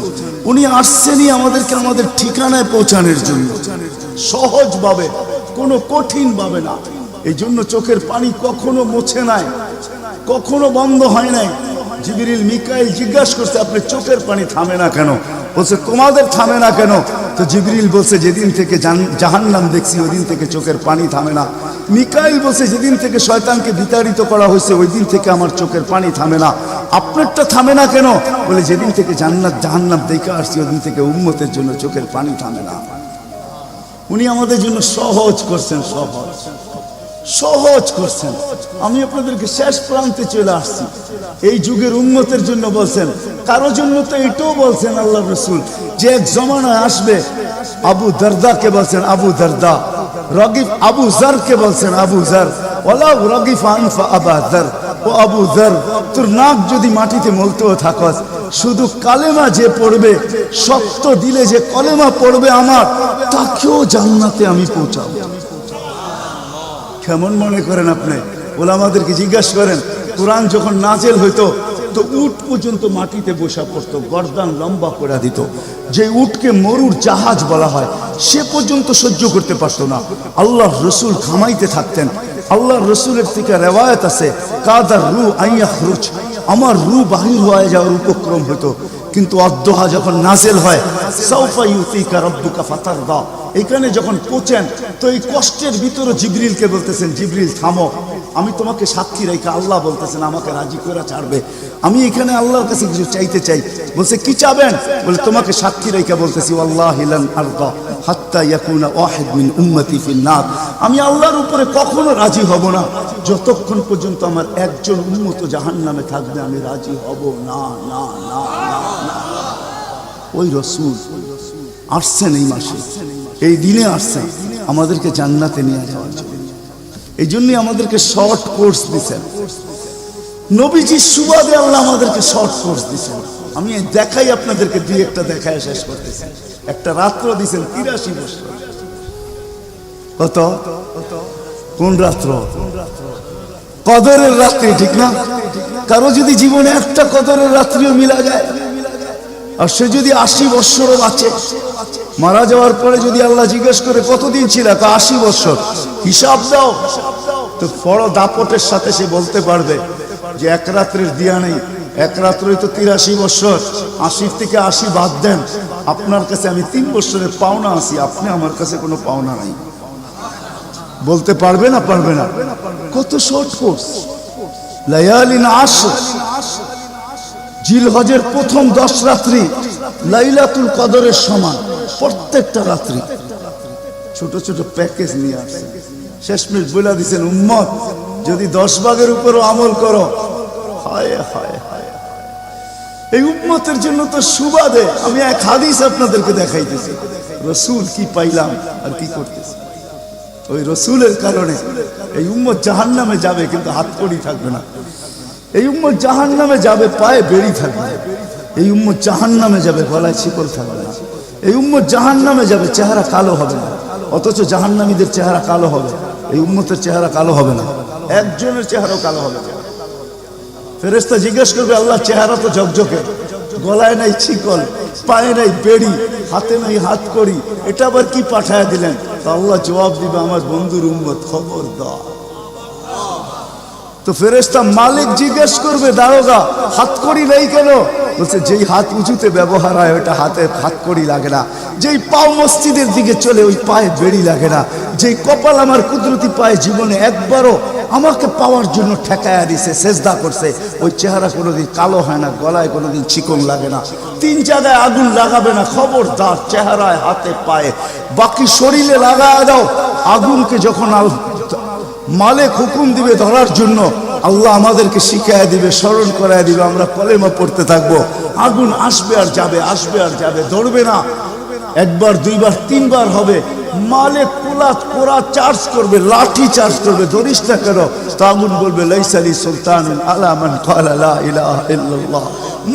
উনি আসছেনই আমাদেরকে আমাদের ঠিকানায় পৌঁছানোর জন্য, সহজভাবে, কোনো কঠিন ভাবে না। এই জন্য চোখের পানি কখনো মুছে নাই, কখনো বন্ধ হয় নাই। জিবরিল মিকাইল জিজ্ঞাসা করছে আপনি চোখের পানি থামে না কেন? বলছে তোমাদের থামে না কেন? তো জিবরিল বলছে যেদিন থেকে জাহান্নাম দেখছি ওই দিন থেকে চোখের পানি থামে না। মিকাইল বলছে যেদিন থেকে শয়তানকে বিতাড়িত করা হয়েছে ওই দিন থেকে আমার চোখের পানি থামে না। আপনারটা থামে না কেন? বলে যেদিন থেকে জান্নাত জাহান্নাম দেখে আসছি ওই দিন থেকে উম্মতের জন্য চোখের পানি থামে না। উনি আমাদের জন্য সহজ করছেন, সহজ সহজ করছেন। আমি আপনাদেরকে শেষ প্রান্তে চলে আসছি। এই যুগের উম্মতের জন্য বলছেন, কারো জন্য তো এটাও বলছেন আল্লাহ রসুল যে এক জমানা আসবে। আবু দারদাকে বলছেন আবু দারদা, রগিফ আবু জারকে বলছেন আবু জার, ওয়ালা রগিফ আনফা আবা জার, ও আবু জার তোর নাক যদি মাটিতে মলতেও থাকস, শুধু কালেমা যে পড়বে, শক্ত দিলে যে কলেমা পড়বে আমার, তাকেও জান্নাতে আমি পৌঁছাবো। কেমন মনে করেন আপনি? ওলামাদেরকে জিজ্ঞাসা করেন, কোরআন যখন নাজেল হইতো তো উট পর্যন্ত মাটিতে বসা পড়তো, গর্দান লম্বা করে দিত। যে উটকে মরুর জাহাজ বলা হয় সে পর্যন্ত সহ্য করতে পারতো না। আল্লাহর রসুল ঘামাইতে থাকতেন। আল্লাহর রসুলের থেকে রেওয়ায়ত আছে কাদার রু আইয়াখরুজ, আমার রু বাহির হয়ে যাওয়ার উপক্রম হতো। কিন্তু অদ্দোহা যখন নাজেল হয় সাউফা ইউতিকা রাব্বুকা ফাতারদা, এখানে যখন পৌঁছেন তো এই কষ্টের ভিতরে জিবরিলকে বলতেছেন জিবরিল থামো, আমি তোমাকে সাক্ষী রেখে, আল্লাহ বলতেছেন আমাকে রাজি করে ছাড়বে, আমি এখানে আল্লাহর কাছে কিছু চাইতে চাই। বলছে কি চাবেন? বলে তোমাকে সাক্ষী রেখে বলতেছি ওয়াল্লাহি লান আরদা হাত্তা ইয়াকুনা ওয়াহিদ মিন উম্মতি ফিন নার, আমি আল্লাহর উপরে কখনো রাজি হব না যতক্ষণ পর্যন্ত আমার একজন উম্মত জাহান্নামে থাকবে, আমি রাজি হব না। না না না না। ওই রসুল আসছেন এই মাসে, এই দিনে আসছেন আমাদেরকে জান্নাতে নিয়ে যাওয়ার জন্য। এই জন্যই আমাদেরকে শর্ট কোর্স দিচ্ছেন নবীজির সুবাদে, আল্লাহ আমাদেরকে শর্ট কোর্স দিচ্ছেন। আমি দেখাই আপনাদেরকে দুই একটা দেখায় শেষ করতেছি। একটা রাত্র দিচ্ছেন 83 বছর। কত? কোন রাত্র? কদরের রাত্রি, ঠিক না? কারো যদি জীবনে একটা কদরের রাত্রিও মিলা যায়, আর সে যদি 80 বছরও বাঁচে, মারা যাওয়ার পরে যদি আল্লাহ জিজ্ঞেস করে কতদিন ছিল, 80 বছর, হিসাব দাও, তো বড় দাপটের সাথে সে বলতে পারবে যে এক রাত্রের দিয়া নেই, এক রাত্রই তো 83 বছর, 80 থেকে 80 বাদ দেন, আপনার কাছে আমি 3 বছরের পাওনা আছি, আপনি আমার কাছে কোনো পাওনা নাই। বলতে পারবে না? পারবে না। কত শর্ট কোর্স। লায়ালিন আশর, জিলহজের প্রথম 10 রাত্রি লাইলাতুল কদরের সমান, প্রত্যেকটা রাত্রি। ছোট ছোট প্যাকেজ নিয়ে আসছে। শেষমেশ বলে দিচ্ছেন উম্মত যদি 10 ভাগের উপরও আমল করো, হায় হায় হায়। এই উম্মতের জন্য তো সুবাদে আমি এক হাদিস আপনাদেরকে দেখাইতেছি, রসুল কি পাইলাম আর কি করতেছি। ওই রসুলের কারণে এই উম্মত জাহান্নামে যাবে কিন্তু হাতকড়ি থাকবে না। এই উম্মত জাহান্নামে যাবে পায়ে বেড়ি থাকবে। এই উম্মত জাহান্নামে যাবে গলায় শিকল থাকবে না। এই উম্মত জাহান্নামে যাবে, চেহারা কালো হবে না। অথচ জাহান্নামীদের চেহারা কালো হবে, এই উম্মতের চেহারা কালো হবে না। একজনের চেহারাও কালো হবে না। ফেরেশতা জিজ্ঞেস করবে আল্লাহ চেহারা তো ঝকঝকে, গলায় নাই শিকল, পায়ে নাই বেড়ি, হাতে নাই হাতকড়ি, এটা আবার কি পাঠায় দিলেন? তো আল্লাহ জবাব দিবে আমার বন্ধুর উম্মত খবরদার। তো ফেরেশতা মালিক জিজ্ঞেস করবে দারোগা হাতকড়ি নেই কেন? বলছে যেই হাত উঁচুতে ব্যবহার হয় ওটা হাতে হাতকড়ি লাগে না, যেই পাও মসজিদের দিকে চলে ওই পায়ে বেড়ি লাগে না, যেই কপাল আমার কুদরতি পায়ে জীবনে একবারও আমাকে পাওয়ার জন্য ঠেকায়া দিছে, সেজদা করছে, ওই চেহারা কোনোদিন কালো হয় না, গলায় কোনোদিন চিকন লাগে না, 3 জায়গায় আগুন লাগাবে না। খবরদার, চেহারায় হাতে পায়ে, বাকি শরীরে লাগায় দাও। আগুনকে যখন মালিক হুকুম দিবে ধরার জন্য, আল্লাহ আমাদেরকে শিখায় দিবে, স্মরণ করায় দিবে, আমরা কলেমা পড়তে থাকবো। আগুন আসবে আর যাবে, আসবে আর যাবে, ধরবে না। 1 বার 2 বার 3 বার হবে, মালে কোরা চার্জ করবে, লাঠি চার্জ করবে, ধরিস না কেন? তো আগুন বলবে লাইসালি সুলতানুন আলা মান ক্বালা লা ইলাহা ইল্লাল্লাহ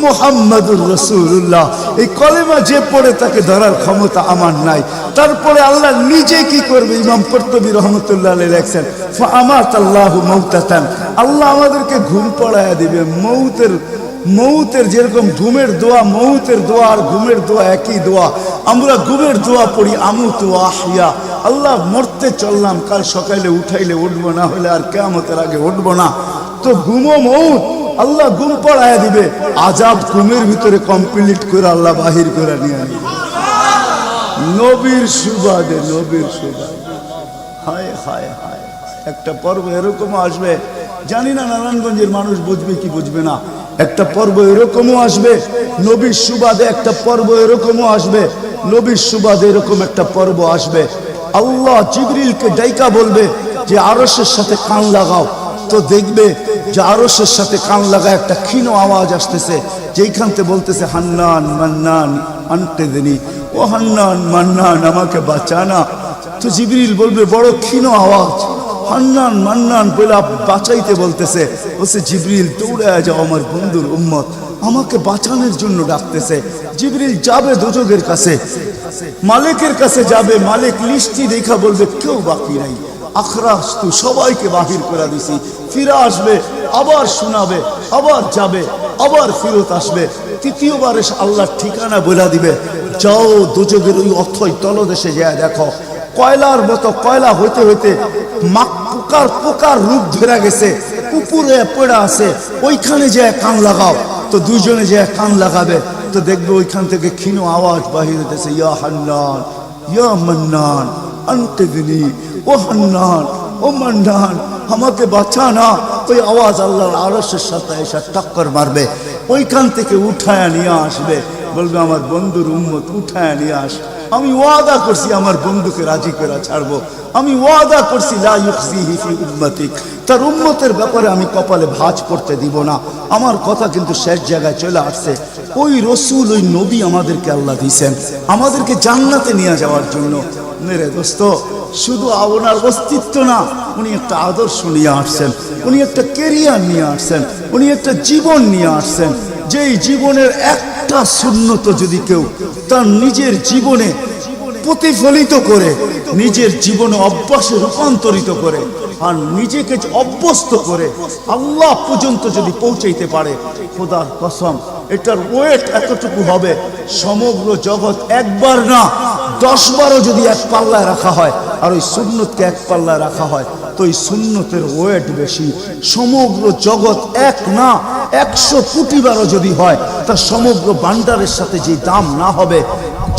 মুহাম্মাদুর রাসূলুল্লাহ। এই কলেমা যে পড়ে তাকে ধরার ক্ষমতা আমার নাই। তারপরে আল্লাহ নিজে কি করবে? ইমাম কুরতুবী রাহমাতুল্লাহ আলাইহি লেখেন ফাআমাতাল্লাহু মাউতাতান, আল্লাহ আমাদেরকে ঘুম পড়ায়া দিবে। মৌতের যেরকম ঘুমের দোয়া, মৌতের দোয়া আর ঘুমের দোয়া একই দোয়া। আমরা ঘুমের দোয়া পড়ি আমুতু আহিয়া, আল্লাহ মরতে চললাম, কাল সকালে উঠাইলে উঠবো, না হলে আর কিয়ামতের আগে উঠবো না। তো ঘুমো মৌত, আল্লাহ ঘুম পড়ায়া দিবে। আজাব ঘুমের ভিতরে কমপ্লিট করে আল্লাহ বাহির করে নিয়ে আনবে নবীর সুবাদে, নবীর সুবাদে। হায় হায় হায়, একটা পর্ব এরকমও আসবে, জানি না নারায়ণগঞ্জের মানুষ বুঝবে কি বুঝবে না। একটা পর্ব এরকমও আসবে নবীর সুবাদে, একটা পর্ব এরকমও আসবে নবীর সুবাদে, এরকম একটা পর্ব আসবে। আল্লাহ জিবরিলকে ডাইকা বলবে যে আরশের সাথে কান লাগাও। তো দেখবে যে আরশের সাথে কান লাগা একটা ক্ষীণ আওয়াজ আসতেছে, যেইখান থেকে বলতেছে হান্নান মান্নান আনতেদিনী, ও হান্নান মান্নান আমাকে বাঁচানা। তো জিবরিল বলবে বড় ক্ষীণ আওয়াজ, হান্নান মান্নান বলে বাঁচাইতে বলতেছে। বলছে জিবরিল দৌড়ায় যাও, আমার বন্ধুর উম্মত আমাকে বাঁচানোর জন্য ডাকতেছে। জিবরিল যাবে দোজখের কাছে, মালিকের কাছে যাবে। মালিক লিস্টি দেখা বলবে কেউ বাকি নাই, আখরাস তু সবাইকে বাহির করে দিছি। ফিরে আসবে, আবার শোনাবে, আবার যাবে, আবার ফিরত আসবে। তৃতীয়বার এসে আল্লাহর ঠিকানা বলে দিবে, যাও দোজখের ওই অথই তলদেশে যায় দেখো, কয়লার মতো কয়লা হইতে হইতে পোকার রূপ ধরে গেছে, উপরে পড়ে আছে, ওইখানে যে কান লাগাও। তো দুইজনে যে কান লাগাবে, তো দেখবে ওইখান থেকে ক্ষীণ আওয়াজ বাহির হইতেছে, ইয়া হান্নান ইয়া মান্নান আনতেদিনী, ও হান্নান ও মান্নান আমাকে বাঁচানা। ওই আওয়াজ আল্লাহর আরশের সাথে এসে টক্কর মারবে, ওইখান থেকে উঠায় নিয়ে আসবে। বলবে আমার বন্ধুর উম্মত উঠায় নিয়ে আস, আমি ওয়াদা করছি আমার বন্ধুকে রাজি করে ছাড়বো, আমি ওয়াদা করছি লা ইউখজিহি ফি উম্মতিক, তার উম্মতের ব্যাপারে আমি কপালে ভাঁজ করতে দিব না। আমার কথা কিন্তু শেষ জায়গায় চলে আসছে। ওই রসুল, ওই নবী আমাদেরকে আল্লাহ দিয়েছেন আমাদেরকে জান্নাতে নিয়ে যাওয়ার জন্য। মেরে দোস্ত, শুধু ওনার অস্তিত্ব না, উনি একটা আদর্শ নিয়ে আসছেন, উনি একটা কেরিয়ার নিয়ে আসছেন, উনি একটা জীবন নিয়ে আসছেন। যেই জীবনের একটা সুন্নত যদি কেউ তার নিজের জীবনে প্রতিফলিত করে, নিজের জীবনে অভ্যাসে রূপান্তরিত করে, আর নিজেকে অভ্যস্ত করে আল্লাহ পর্যন্ত যদি পৌঁছাইতে পারে, খোদার কসম এটার ওয়েট এতটুকু হবে, সমগ্র জগৎ একবার না 10 বারও যদি এক পাল্লায় রাখা হয়, আর ওই সুন্নতকে এক পাল্লায় রাখা হয়, তো ওই সুন্নতের ওয়েট বেশি। সমগ্র জগৎ এক না 100 কোটি বারও যদি হয়, তার সমগ্র ভান্ডারের সাথে যে দাম না হবে,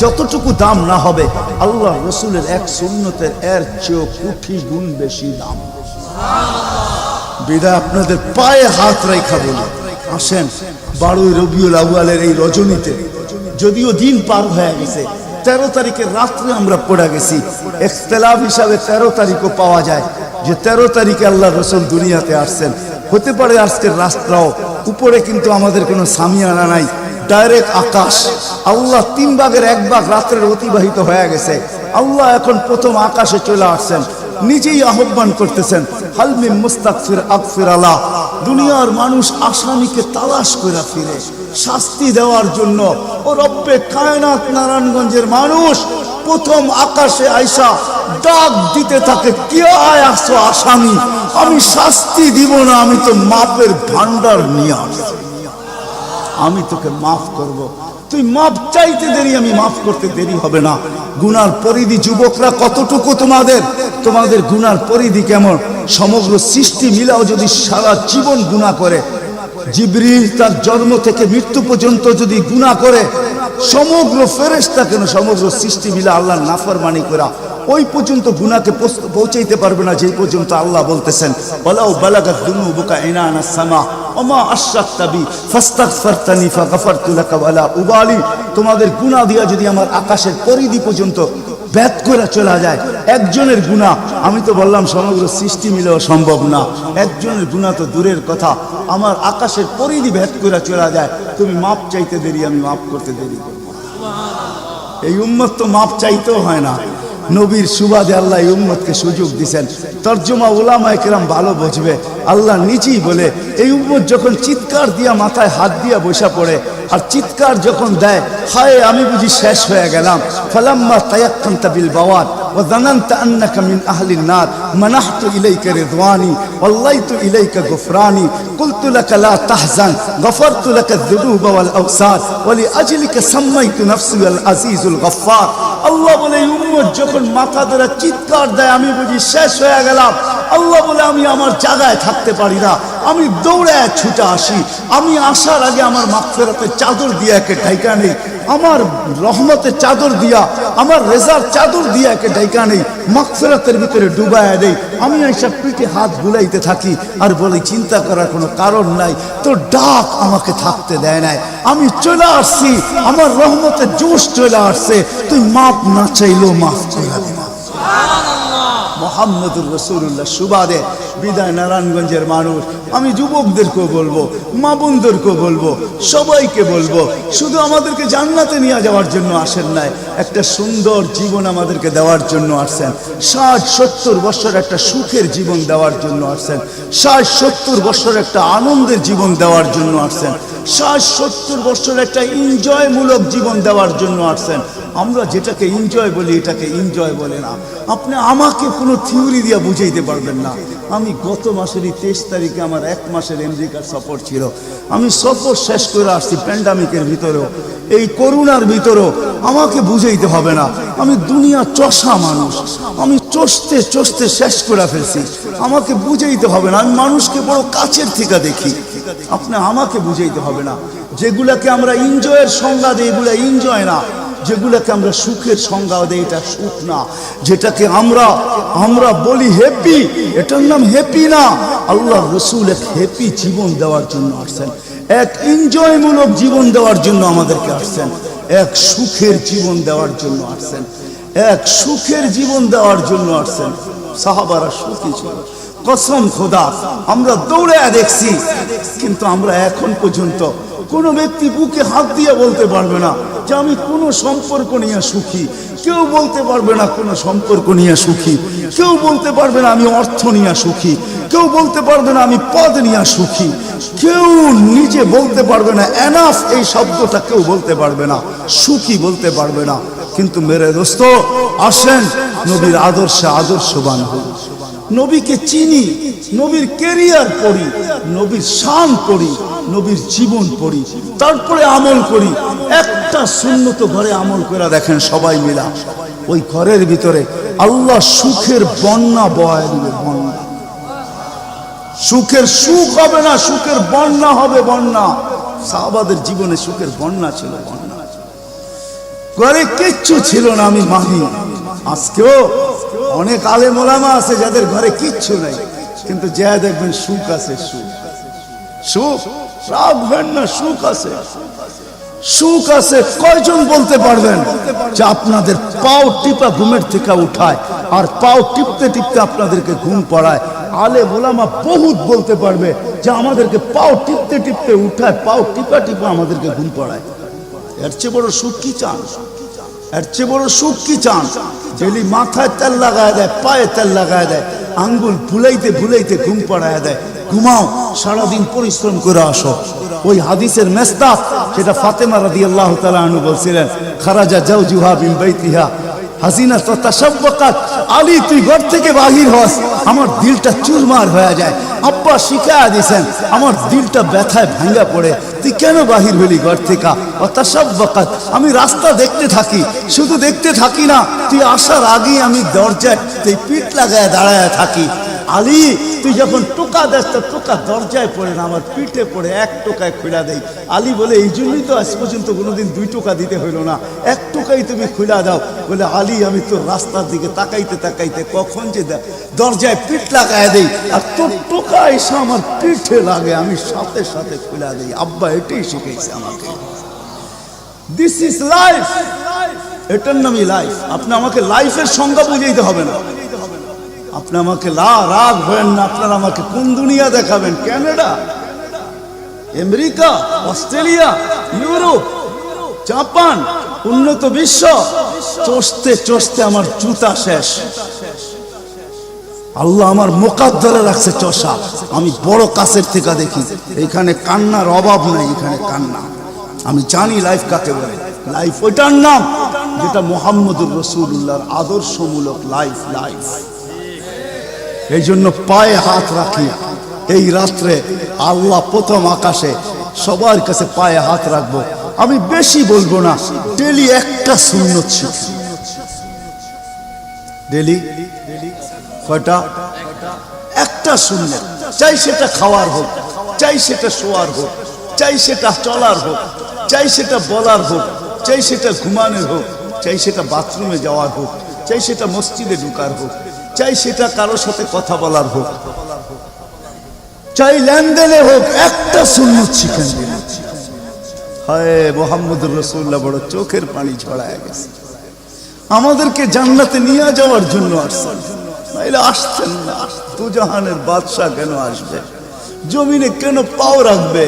যতটুকু দাম না হবে, আল্লাহ রসুলের এক সুন্নতের এর চেয়েও কোটি গুণ বেশি দাম। বিদায় আপনাদের পায়ে হাত রেখা বলি, আসেন 12 রবিউল আউয়ালের এই রজনীতে, যদিও দিন পার হয়ে গেছে, 13 তারিখের রাত্রে আমরা পড়ে গেছি। ইখতিলাফ হিসাবে 13 তারিখও পাওয়া যায় যে 13 তারিখে আল্লাহ রসুল দুনিয়াতে আসছেন। হতে পারে আজকের রাস্তাও উপরে, কিন্তু আমাদের কোনো সামিয়ানা নাই, ডাইরেক্ট আকাশ। আল্লাহ 3 ভাগের 1 ভাগ রাত্রের অতিবাহিত হয়ে গেছে, আল্লাহ এখন প্রথম আকাশে চলে আসছেন, নিজেই আহ্বান করতেছেন, হাল মিন মুস্তাগফির আগফির আলা। দুনিয়ার মানুষ আসামিকে তালাশ করে ফিরে শাস্তি দেওয়ার জন্য, ও রব্বে কায়নাত নারায়ণগঞ্জের মানুষ প্রথম আকাশে আইসা ডাক দিতে থাকে, কে আয় আসছো আসামি, আমি শাস্তি দিব না, আমি তো মাপের ভান্ডার নিয়ে আসছি, আমি তোকে মাফ করব। তুই মাপ চাইতে দেরি, আমি মাফ করতে দেরি হবে না। গুনার পরিধি যুবকরা কতটুকু, তোমাদের গুনার পরিধি কেমন? সমগ্র সৃষ্টি মিলাও যদি সারা জীবন গুনাহ করে, জিবরিল তার জন্ম থেকে মৃত্যু পর্যন্ত যদি গুনাহ করে, সমগ্র ফেরেশতা কেন, সমগ্র সৃষ্টি মিলা আল্লাহর নাফরমানি করা ওই পর্যন্ত গুনাহকে পৌঁছাইতে পারবে না, যেই পর্যন্ত আল্লাহ বলতেছেন ওয়ালাউ বালাগাত দুনুবুকা ইনানা সামা ওমা আশরাকতা বি ফাস্তাগফারতানি ফাগফারতু লাকা ওয়ালা উবালি। তোমাদের গুনাহ দিয়া যদি আমার আকাশের পরিধি পর্যন্ত ভেদ করে চলা যায়, একজনের গুনাহ, আমি তো বললাম সমগ্র সৃষ্টি মিলেও সম্ভব না, একজনের গুনাহ তো দূরের কথা, আমার আকাশের পরিধি ভেদ করে চলা যায়। তুমি মাপ চাইতে দেরি, আমি মাফ করতে দেরি করব। এই উম্মত তো মাপ চাইতেও হয় না, নবীর সুবাদে আল্লাহ এই উম্মতকে সুযোগ দিয়েছেন। তর্জমা উলামায়ে কেরাম ভালো বুঝবে। আল্লাহ নিজেই বলে এই উম্মত যখন চিৎকার দিয়া মাথায় হাত দিয়া বসা পড়ে আর চিৎকার যখন দেয়, হায় আমি বুঝি শেষ হয়ে গেলাম, ফালাম্মা তায়াক্কানতা বিল বাওয়াত ওয়া যানানতা আন্নাকা মিন আহলিন নার মানাহতু ইলাইকা রিদওয়ানি ওয়াল্লাইতু ইলাইকা গুফরানি কুলতু লাকা লা তাহজান গফারতু লাকা যুনুবা ওয়াল আওসার ওয়া লিআজলিকা সাম্মাইতু নাফসি আল আজিজুল গফফার। আল্লাহ বলে এই উম্মত যখন মাথা ধরে চিৎকার দেয় আমি বুঝি শেষ হয়ে গেলাম, আল্লাহ বলে আমি আমার জায়গায় থাকতে পারি না, আমি দৌড়ায় ছুটে আসি। আমি আসার আগে আমার মাগফিরাতের চাদর দিয়া একে ঢাইকা নেই, আমার রহমতের চাদর দিয়া, আমার রেজার চাদর দিয়া একে ঢাইকা নেই, মাগফিরাতের ভিতরে ডুবায়া দেই। আমি এইসব পিঠে হাত বুলাইতে থাকি আর বলি চিন্তা করার কোনো কারণ নাই, তোর ডাক আমাকে থাকতে দেয় নাই, আমি চলে আসছি, আমার রহমতের জোশ চলে আসছে, তুই মাপ না চাইলেও মাফ করে দিবা। মোহাম্মদুর রাসূলুল্লাহ সুবাদে বিদায় নারায়ণগঞ্জের মানুষ, আমি যুবকদেরকেও বলবো, মা বোনদেরকেও বলবো, সবাইকে বলবো, শুধু আমাদেরকে জান্নাতে নিয়ে যাওয়ার জন্য আসেন নাই, একটা সুন্দর জীবন আমাদেরকে দেওয়ার জন্য আসছেন। 60-70 বছর একটা সুখের জীবন দেওয়ার জন্য আসছেন, 60-70 বছর একটা আনন্দের জীবন দেওয়ার জন্য আসছেন, 60-70 বছর একটা এনজয়মূলক জীবন দেওয়ার জন্য আসছেন। আমরা যেটাকে এনজয় বলি এটাকে এনজয় বলে না। আপনি আমাকে কোনো থিওরি দিয়ে বুঝাইতে পারবেন না। আমি গত মাসেরই 23 তারিখে আমার 1 মাসের আমেরিকার সফর ছিল, আমি সফর শেষ করে আসছি প্যান্ডামিকের ভিতরেও, এই করোনার ভিতরেও। আমাকে বুঝাইতে হবে না, আমি দুনিয়া চষা মানুষ, আমি চষতে চষতে শেষ করে ফেলছি, আমাকে বুঝাইতে হবে না, আমি মানুষকে বড় কাছের থেকে দেখি। আপনি আমাকে বুঝাইতে হবে না। যেগুলাকে আমরা এনজয়ের সংজ্ঞা দিই এগুলা এনজয় না, যেগুলাকে আমরা সুখের সংজ্ঞা দেই এটা সুখ না, যেটাকে আমরা বলি হ্যাপি এটার নাম হ্যাপি না। আল্লাহ রাসূল এক হ্যাপি জীবন দেওয়ার জন্য আসছেন, এক এনজয়মূলক জীবন দেওয়ার জন্য আমাদেরকে আসছেন, এক সুখের জীবন দেওয়ার জন্য আসছেন, এক সুখের জীবন দেওয়ার জন্য আসছেন। সাহাবারা সুখী ছিল, কসম খোদা আমরা দৌড়ে দেখছি, কিন্তু আমরা এখন পর্যন্ত কোনো ব্যক্তি বুকে হাত দিয়ে বলতে পারবে না যে আমি কোনো সম্পর্ক নিয়ে সুখী, কেউ বলতে পারবে না কোনো সম্পর্ক নিয়ে সুখী, কেউ বলতে পারবে না আমি অর্থ নিয়ে সুখী, কেউ বলতে পারবে না আমি পদ নিয়ে সুখী, কেউ নিজে বলতে পারবে না এনাফ এই শব্দটা কেউ বলতে পারবে না, সুখী বলতে পারবে না। কিন্তু মেরে দোস্ত আসেন নবীর আদর্শে আদর্শবান হই, নবীকে চিনি, নবীর ক্যারিয়ার পড়ি, নবীর শান পড়ি, নবীর জীবন পড়ি, তারপরে আমল করি। একটা সুন্নত ঘরে আমল করে দেখেন সবাই মিলা, ওই ঘরের ভিতরে আল্লাহ সুখের বন্যা বয় দিবে, বন্যা। সুখের সুখ হবে না, সুখের বন্যা হবে, বন্যা। সাহাবাদের জীবনে সুখের বন্যা ছিল, বন্যা। ঘরে কিচ্ছু ছিল না আমি মানি, আজকেও অনেক আলেম ওলামা আছে যাদের ঘরে কিচ্ছু নাই, কিন্তু যা দেখবেন সুখ আছে, সুখ সুখ রাগ হয় না, সুখ আছে, সুখ আছে। কয়জন বলতে পারবেন যে আপনাদের পাও টিপা ঘুমের থেকে উঠায় আর পাও টিপতে টিপতে আপনাদেরকে ঘুম পড়ায়? আলেম ওলামা বহুত বলতে পারবে যে আমাদেরকে পাও টিপতে টিপতে উঠায়, পাও টিপা টিপা আমাদেরকে ঘুম পড়ায়। এর চেয়ে বড় সুখ কি চান? এর চেয়ে বড় সুখ কি চান? যেলি মাথায় তেল লাগায় দেয়, পায়ে তেল লাগায় দেয়, আঙ্গুল ভুলাইতে ভুলাইতে ঘুম পড়ায় দেয়। ঘুমাও, সারাদিন পরিশ্রম করে আসো। ওই হাদিসের মেস্তাক সেটা ফাতেমা রাদিয়াল্লাহু তাআলা আনহা বলছিলেন, খারাজা জাওজুহা মিন বাইতিহা হাসিনা তো তাসাব্বাকাত। আলী তুই ঘর থেকে বাহির হস, আমার দিলটা চুরমার হয়ে যায়। আব্বা শিখায়া দিয়েছেন, আমার দিলটা ব্যথায় ভাঙ্গা পড়ে, তুই কেন বাহির হলি ঘর থেকে? ও তাসাব্বাকাত, আমি রাস্তা দেখতে থাকি, শুধু দেখতে থাকি না, তুই আসার আগেই আমি দরজায় তুই পিঠ লাগায় দাঁড়ায় থাকি। আলী তুই যখন টোকা দেস তো টোকা দরজায় পড়ে না, আমার পিঠে পড়ে, 1 টোকায় খুলা দেই। আলী বলে এই জন্যই তো আজ পর্যন্ত কোনোদিন 2 টোকা দিতে হইল না, 1 টোকাই তুমি খুলা দাও। বলে আলী আমি তোর রাস্তার দিকে তাকাইতে তাকাইতে কখন যে দরজায় পিঠ লাগায় দেই আর তোর টোকা এসে আমার পিঠে লাগে, আমি সাথে সাথে খুলা দেই। আব্বা এটাই শিখেছে আমাকে। দিস ইজ লাইফ, এটার নামই লাইফ। আপনি আমাকে লাইফের সংজ্ঞা বুঝাইতে হবে না, আপনি আমাকে রাগ হবেন না। আপনারা আমাকে কোন দুনিয়া দেখাবেন? Canada, America, Australia, Europe, Japan, উন্নত বিশ্ব, চষতে চষতে আমার জুতা শেষ। আল্লাহ আমার মোকাদ্দরে রাখছে চষা। আমি বড় কাছের থেকে দেখি, এখানে কান্নার অভাব নাই, এখানে কান্না। আমি জানি লাইফ কাকে বলে। লাইফ ওইটার নাম যেটা মুহাম্মদুর রাসূলুল্লাহর আদর্শমূলক লাইফ। লাইফ এই জন্য পায়ে হাত রাখি এই রাত্রে। আল্লাহ প্রথম আকাশে, সবার কাছে পায়ে হাত রাখবো। আমি বেশি বলবো না, ডেলি একটা সুন্নত শিখি। ডেলি কয়টা? একটা সুন্নত। চাই সেটা খাওয়ার হোক, চাই সেটা শোয়ার হোক, চাই সেটা চলার হোক, চাই সেটা বলার হোক, চাই সেটা ঘুমানোর হোক, চাই সেটা বাথরুমে যাওয়ার হোক, চাই সেটা মসজিদে ঢুকার হোক, চাই সেটা কারোর সাথে কথা বলার হোক, চাই লেনদেনে হোক, একটা সুন্নত শিখেন। হায় মুহাম্মদুর রাসূলুল্লাহ বড় চোখের পানি ছড়ায় গেছে। আমাদেরকে জান্নাতে নিয়ে যাওয়ার জন্য আসছেন, নাইলে আসছেন না। দুজাহানের বাদশা কেন আসবে? জমিনে কেন পাও রাখবে?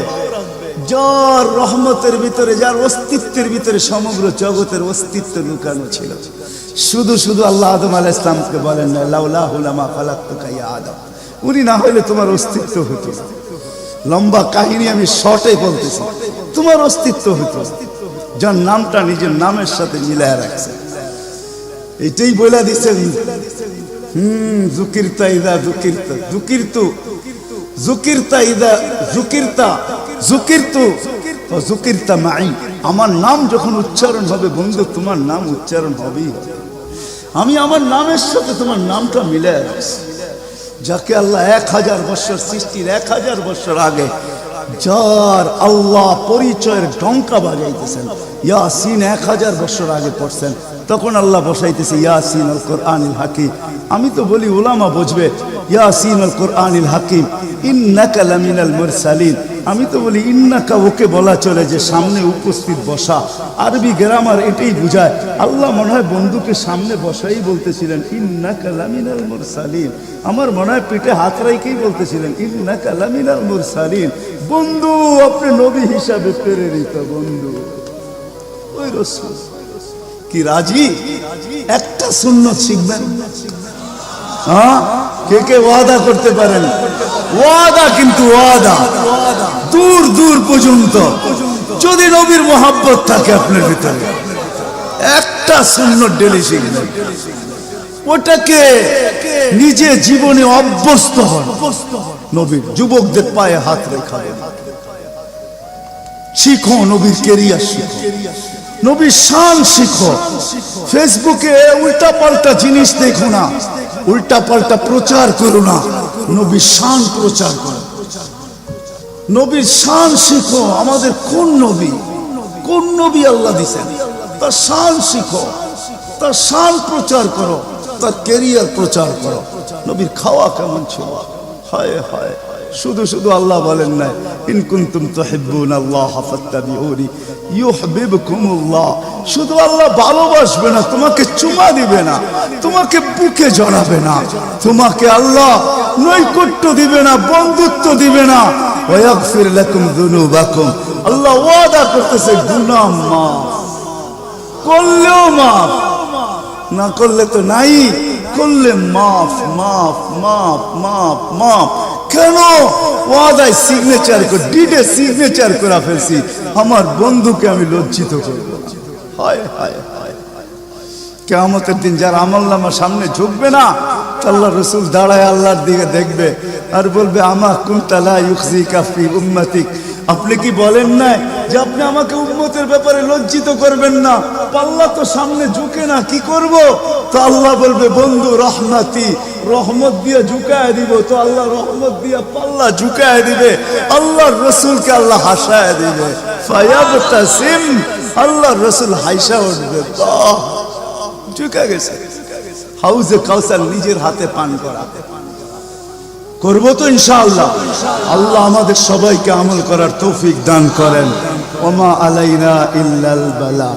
যার রহমতের ভিতরে, যার অস্তিত্বের ভিতরে সমগ্র জগতের অস্তিত্ব লুকানো ছিল। শুধু শুধু আল্লাহ আদম আলাইহিস সালামকে বলেন না, লাউলাহু লামা খালাকতুকা ইয়া আদম। উনি না হলে তোমার অস্তিত্ব হতো না। লম্বা কাহিনী আমি শর্টে বলতেছি। তোমার অস্তিত্ব হতো, যার নামটা নিজের নামের সাথে মিলায় রাখছে। এটাই বলে দিচ্ছেন, যুকিরতা ইদা যুকিরতা, যুকিরতু যুকিরতা ইদা যুকিরতা, যুকিরতু ও যুকিরতা মাই। আমার নাম যখন উচ্চারণ হবে বন্ধু, তোমার নাম উচ্চারণ হবেই হবে। আমি আমার নামের সাথে তোমার নামটা মিলায় রাখছি। যাকে আল্লাহ 1000 বছর সৃষ্টির 1000 বছর আগে, যার আল্লাহ পরিচয়ের ডঙ্কা বাজাইতেছেন, ইয়াসিন 1000 বছর আগে পড়ছেন, তখন আল্লাহ বসাইতেছে ইয়াসিন আল কোরআনিল হাকিম। আমি তো বলি উলামা বুঝবে, ইয়াসিন আল কোরআনিল হাকিম ইন্নাকা লামিনাল মুরসালিন। আমি তো বলি ইন্নাকা ওকে বলা চলে যে সামনে উপস্থিত বসা। আরবি গ্রামার এটাই বুঝায়। আল্লাহ মনে হয় বন্ধুকে সামনে বসাই বলতেছিলেন ইন্নাকা লামিনাল মুরসালিন। আমার মনে হয় পিঠে হাত রাইকেই বলতেছিলেন ইন্নাকা লামিনাল মুরসালিন। বন্ধু, আপনি নবী হিসাবে প্রেরিত বন্ধু। ওই রাসূল কি রাজি? একটা সুন্নত শিখবেন। হ্যাঁ, কে কে ওয়াদা করতে পারেন? ওয়াদা, কিন্তু ওয়াদা দূর দূর পর্যন্ত। যদি নবীর মোহাব্বত থাকে আপনার ভিতরে, একটা সুন্নত ডেলি শিখবেন। ওটাকে নিজে জীবনে অভ্যস্ত হন। নবীর যুবকদের পায়ে হাত রেখা শিখো, নবীর কেরিয়ার শিখো, নবীর শান শিখো। ফেসবুকে উল্টা পাল্টা জিনিস দেখো না, উল্টা পাল্টা প্রচার করো না, নবীর শান প্রচার করো। নবীর শান শিখো। আমাদের কোন নবী, কোন নবী আল্লাহ দিয়েছেন, তার শান শিখো, তার শান প্রচার করো, তার কেরিয়ার প্রচার করো। নবীর খাওয়া কেমন ছিল? হায় হায়, শুধু শুধু আল্লাহ বলেন নাই ইন কুনতুম তুহিব্বুনাল্লাহ ফাত্তাবিউনি ইউহিব্বুকুমুল্লাহ। শুধু আল্লাহ ভালোবাসবে না, তোমাকে চুমা দিবে না, তোমাকে বুকে জড়াবে না, তোমাকে আল্লাহ নৈকট্য দিবে না, বন্ধুত্ব দিবে না। ওয়াগফির লাকুম যুনুবাকুম। আল্লাহ ওয়াদা করতেছে গুনাহ মাফ করলেও মাফ, না করলে তো নাই, করলে মাফ মাফ মাফ মাফ মাফ। কেন? ওয়াদায় সিগনেচার করে, ডিডে সিগনেচার করে ফেলছি, আমার বন্ধুকে আমি লজ্জিত করব না। হায় হায় হায়, কিয়ামতের দিন যার আমলনামা সামনে ঝুঁকবে না, আল্লাহ রাসূল দাঁড়ায় আল্লাহর দিকে দেখবে আর বলবে আমা কুনতা লা ইউখজিকা ফি উম্মতিক। আপনি কি বলেন না যে আপনি আমাকে উম্মতের ব্যাপারে লজ্জিত করবেন না? পাল্লা তো সামনে ঝুঁকে না, কি করব? তো আল্লাহ বলবে বন্ধু রহমতি, রহমত দিয়ে ঝুঁকায় দিব। তো আল্লাহ রহমত দিয়ে পাল্লা ঝুঁকায় দিবে, আল্লাহর রাসূলকে আল্লাহ হাসায় দিবে। ফায়াবতাসিম, আল্লাহর রাসূল হাসা উঠবে, বাহ ঝুঁকা গেছে। হাউজে কাউসার নিজের হাতে পান করা করবো তো ইনশাআল্লাহ। আল্লাহ আমাদের সবাইকে আমল করার তৌফিক দান করেন। ওমা আলাইনা ইল্লাল বালা।